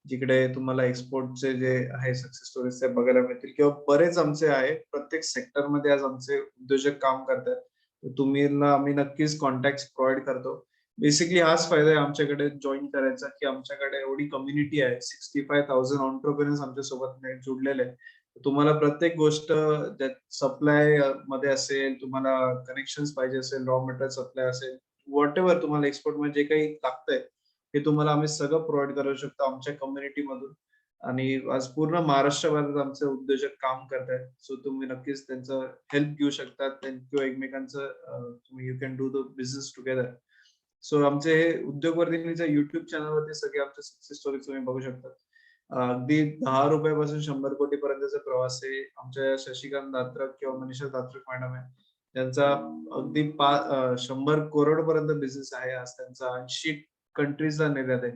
जिकडे तुम्हाला एक्सपोर्टचे जे आहे सक्सेस स्टोरीज ते बघायला मिळतील किंवा बरेच आमचे आहे. प्रत्येक सेक्टर मध्ये आज आमचे उद्योजक काम करतात. तुम्ही आम्ही नक्कीच कॉन्टॅक्ट प्रोव्हाइड करतो. बेसिकली हाच फायदा आहे आमच्याकडे जॉईन करायचा की आमच्याकडे एवढी कम्युनिटी आहे. 65,000 ऑन्टरप्रेनर्स आमच्या सोबत जुडलेले आहेत. तुम्हाला प्रत्येक गोष्ट सप्लाय मध्ये असेल, तुम्हाला कनेक्शन्स पाहिजे असेल, रॉ मटेरियल सप्लाय असेल, व्हॉट एव्हर तुम्हाला एक्सपोर्ट मध्ये जे काही लागतंय हे तुम्हाला आम्ही सगळं प्रोव्हाइड करू शकतो आमच्या कम्युनिटी मधून. आणि आज पूर्ण महाराष्ट्रभरात आमचे उद्योजक काम करतात. सो तुम्ही नक्कीच त्यांचं हेल्प घेऊ शकतात किंवा एकमेकांचं तुम्ही you can do the business together. So आमचे हे उद्योगवर्धिनीच्या युट्यूब चॅनलवरती सगळे आमचे सक्सेस स्टोरी तुम्ही बघू शकता. अगदी 10 रुपयापासून 100 कोटी पर्यंतचा प्रवास आहे. आमच्या शशिकांत दात्रक किंवा मनीषा दात्रक मॅडम आहे, त्यांचा अगदी 100 करोड पर्यंत बिझनेस आहे. आज त्यांचा 80 कंट्रीजला निर्यात आहे.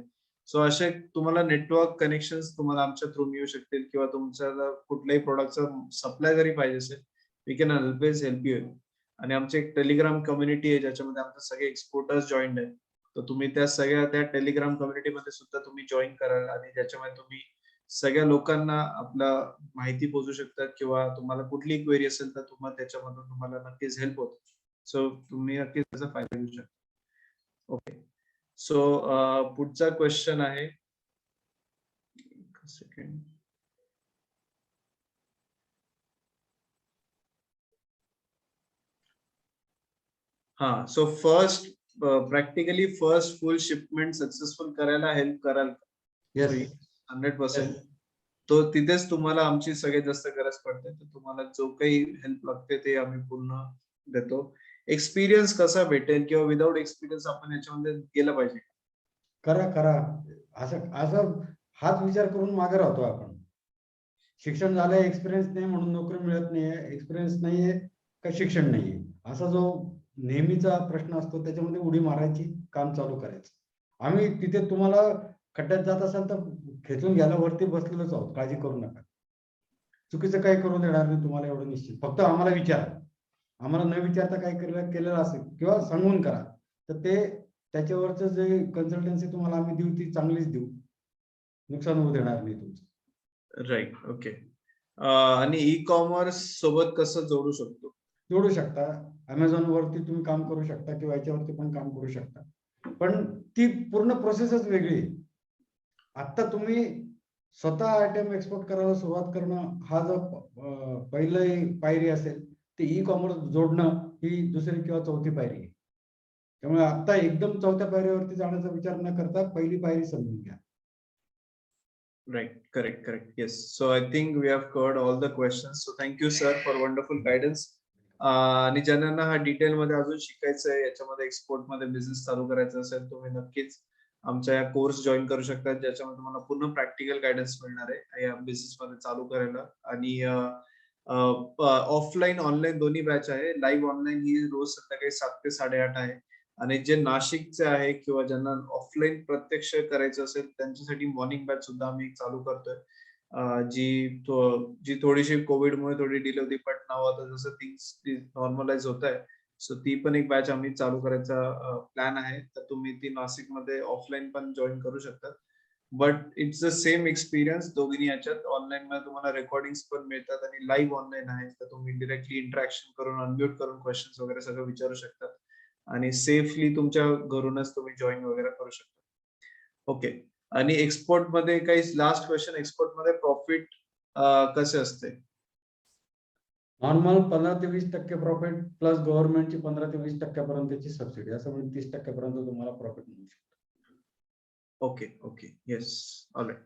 सो असे तुम्हाला नेटवर्क कनेक्शन्स तुम्हाला आमच्या थ्रू मिळू शकतील किंवा तुमच्या कुठल्याही प्रोडक्टचा सप्लाय जरी पाहिजे असेल, we can always help you. आणि आमची एक टेलिग्राम कम्युनिटी आहे ज्याच्यामध्ये आमचे सगळे एक्सपोर्टर्स जॉईन आहेत. तर तुम्ही त्या टेलिग्राम कम्युनिटीमध्ये सुद्धा तुम्ही जॉईन कराल आणि त्याच्यामध्ये तुम्ही सगळ्या लोकांना आपला माहिती पोहोचू शकतात किंवा तुम्हाला कुठली क्वेरी असेल तर तुम्हाला त्याच्यामधून तुम्हाला नक्कीच हेल्प होतो. सो तुम्ही नक्कीच त्याचा फायदा घेऊ शकता. ओके. सो पुढचा क्वेश्चन आहे, सेकंड. हा. सो फर्स्ट प्रॅक्टिकली फर्स्ट फुल शिपमेंट सक्सेसफुल करायला हेल्प कराल? येस. 100%. तो तिथेच तुम्हाला आमची सगळ्यात जास्त गरज पडते. तर तुम्हाला जो काही हेल्प लागते ते आम्ही पूर्ण देतो. एक्सपिरियन्स कसा भेटेल किंवा विदाउट एक्सपिरियन्स आपण याच्यामध्ये गेलं पाहिजे? करा. असं असं हाच विचार करून मागे राहतो आपण. शिक्षण झालंय, एक्सपिरियन्स नाही म्हणून नोकरी मिळत नाहीये, एक्सपिरियन्स नाहीये का शिक्षण नाहीये, असा जो नेहमीचा प्रश्न असतो त्याच्यामध्ये उडी मारायची, काम चालू करायचं. आम्ही तिथे तुम्हाला खड्ड्यात जात असाल तर खेचून घ्यायला वरती बसलेलोच आहोत, काळजी करू नका. चुकीचं काही करू देणार नाही तुम्हाला, एवढं निश्चित. फक्त आम्हाला विचारा. आम्हाला न विचारता काय केलेलं असेल किंवा सांगून करा तर ते त्याच्यावरचं जे कन्सल्टन्सी तुम्हाला आम्ही देऊ ती चांगलीच देऊ, नुकसान होऊ देणार नाही तुमचं. राईट. ओके. आणि ई कॉमर्स सोबत कसं जोडू शकतो? जोडू शकता. अमेझॉन वरती तुम्ही काम करू शकता किंवा याच्यावरती पण काम करू शकता, पण ती पूर्ण प्रोसेसच वेगळी आहे. आता तुम्ही स्वतः आयटम एक्सपोर्ट करायला सुरुवात करणं हा जो पहिली पायरी असेल, ते ई कॉमर्स जोडणं ही दुसरी किंवा चौथी पायरी आहे. त्यामुळे आता एकदम चौथ्या पायरीवरती जाण्याचा विचार न करता पहिली पायरी समजून घ्या. Right. Correct. Yes. So I think we have covered all the questions. So thank you, sir, for wonderful guidance. आणि ज्यांना हा डिटेल मध्ये अजून शिकायचं आहे, याच्यामध्ये एक्सपोर्ट मध्ये बिझनेस चालू करायचा असेल, तुम्ही नक्कीच आमच्या या कोर्स जॉईन करू शकता, ज्याच्यामध्ये तुम्हाला पूर्ण प्रॅक्टिकल गायडन्स मिळणार आहे या बिझनेस मध्ये चालू करायला. आणि ऑफलाईन ऑनलाईन दोन्ही बॅच आहे. लाईव्ह ऑनलाईन ही रोज संध्याकाळी 7 ते 8:30 आहे. आणि जे नाशिकचे आहे किंवा ज्यांना ऑफलाईन प्रत्यक्ष करायचं असेल त्यांच्यासाठी मॉर्निंग बॅच सुद्धा आम्ही चालू करतोय, जी थोडीशी कोविडमुळे थोडी डिले होती, बट नाव आता जसं ती नॉर्मलाइज होत आहे. सो ती पण एक बॅच आम्ही चालू करायचा प्लॅन आहे. तर तुम्ही ती नाशिकमध्ये ऑफलाईन पण जॉईन करू शकता. But it's the same experience दोघींनी याच्यात. ऑनलाईन मध्ये तुम्हाला रेकॉर्डिंग्स पण मिळतात आणि लाईव्ह ऑनलाईन आहे, तर तुम्ही डिरेक्टली इंटरॅक्शन करून अनम्यूट करून क्वेश्चन्स वगैरे सगळं विचारू शकता आणि सेफली तुमच्या घरूनच तुम्ही जॉईन वगैरे करू शकता. ओके. आणि एक्सपोर्ट मध्ये काही लास्ट क्वेश्चन, एक्सपोर्ट मध्ये प्रॉफिट कसे असते? नॉर्मल 15 ते 20% प्रॉफिट प्लस गव्हर्नमेंटची 15 ते 20% पर्यंतची सबसिडी, असं म्हणजे 30% पर्यंत तुम्हाला प्रॉफिट मिळू शकतो. Okay. Yes. All right.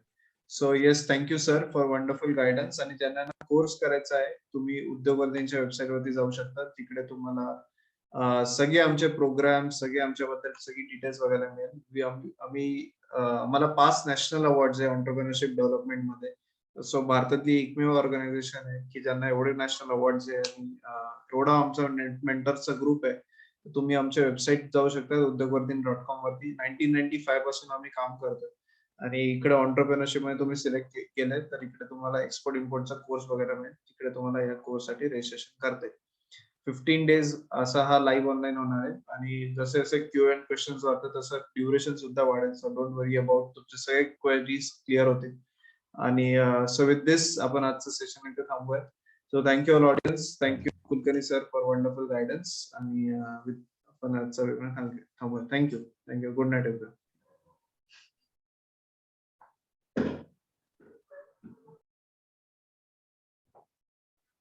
So yes, thank you sir for wonderful guidance. आणि ज्यांना कोर्स करायचा आहे, तुम्ही उद्योगवर्धींच्या वेबसाईट वरती जाऊ शकता. तिकडे तुम्हाला सगळे आमचे प्रोग्राम, सगळे आमच्याबद्दल सगळी डिटेल्स बघायला मिळेल. आम्हाला 5 नॅशनल अवॉर्ड्स आहे एंटरप्रेन्योरशिप डेव्हलपमेंट मध्ये. सो भारतातली एकमेव ऑर्गनायझेशन आहे की ज्यांना एवढे नॅशनल अवॉर्ड आहे आणि एवढा आमचा मेंटरचा ग्रुप आहे. तर तुम्ही आमच्या वेबसाईट जाऊ शकता उद्योगवर्धीनी.com वरती. 1995 पासून आम्ही काम करतोय आणि इकडे एंटरप्रेन्योरशिप मध्ये तुम्ही सिलेक्ट केलंय तर इकडे तुम्हाला एक्सपोर्ट इम्पोर्टचा कोर्स वगैरे मिळेल. तिकडे तुम्हाला या कोर्ससाठी रजिस्ट्रेशन करता येईल. 15 डेज असा हा लाईव्ह ऑनलाईन होणार आहे आणि जसे जसे क्यू अँड क्वेश्चन्स वाढतात तसं ड्युरेशन सुद्धा वाढेल. सो डोंट वरी अबाउट, तुमचे सगळे क्वेरीज क्लिअर होतील. आणि सो विथ दिस आपण आजचं सेशन इथे थांबूयात. So thank you all audience, thank you Kulkarni sir for wonderful guidance आणि आपण आजचा वेबिनार थांबूयात. थँक्यू.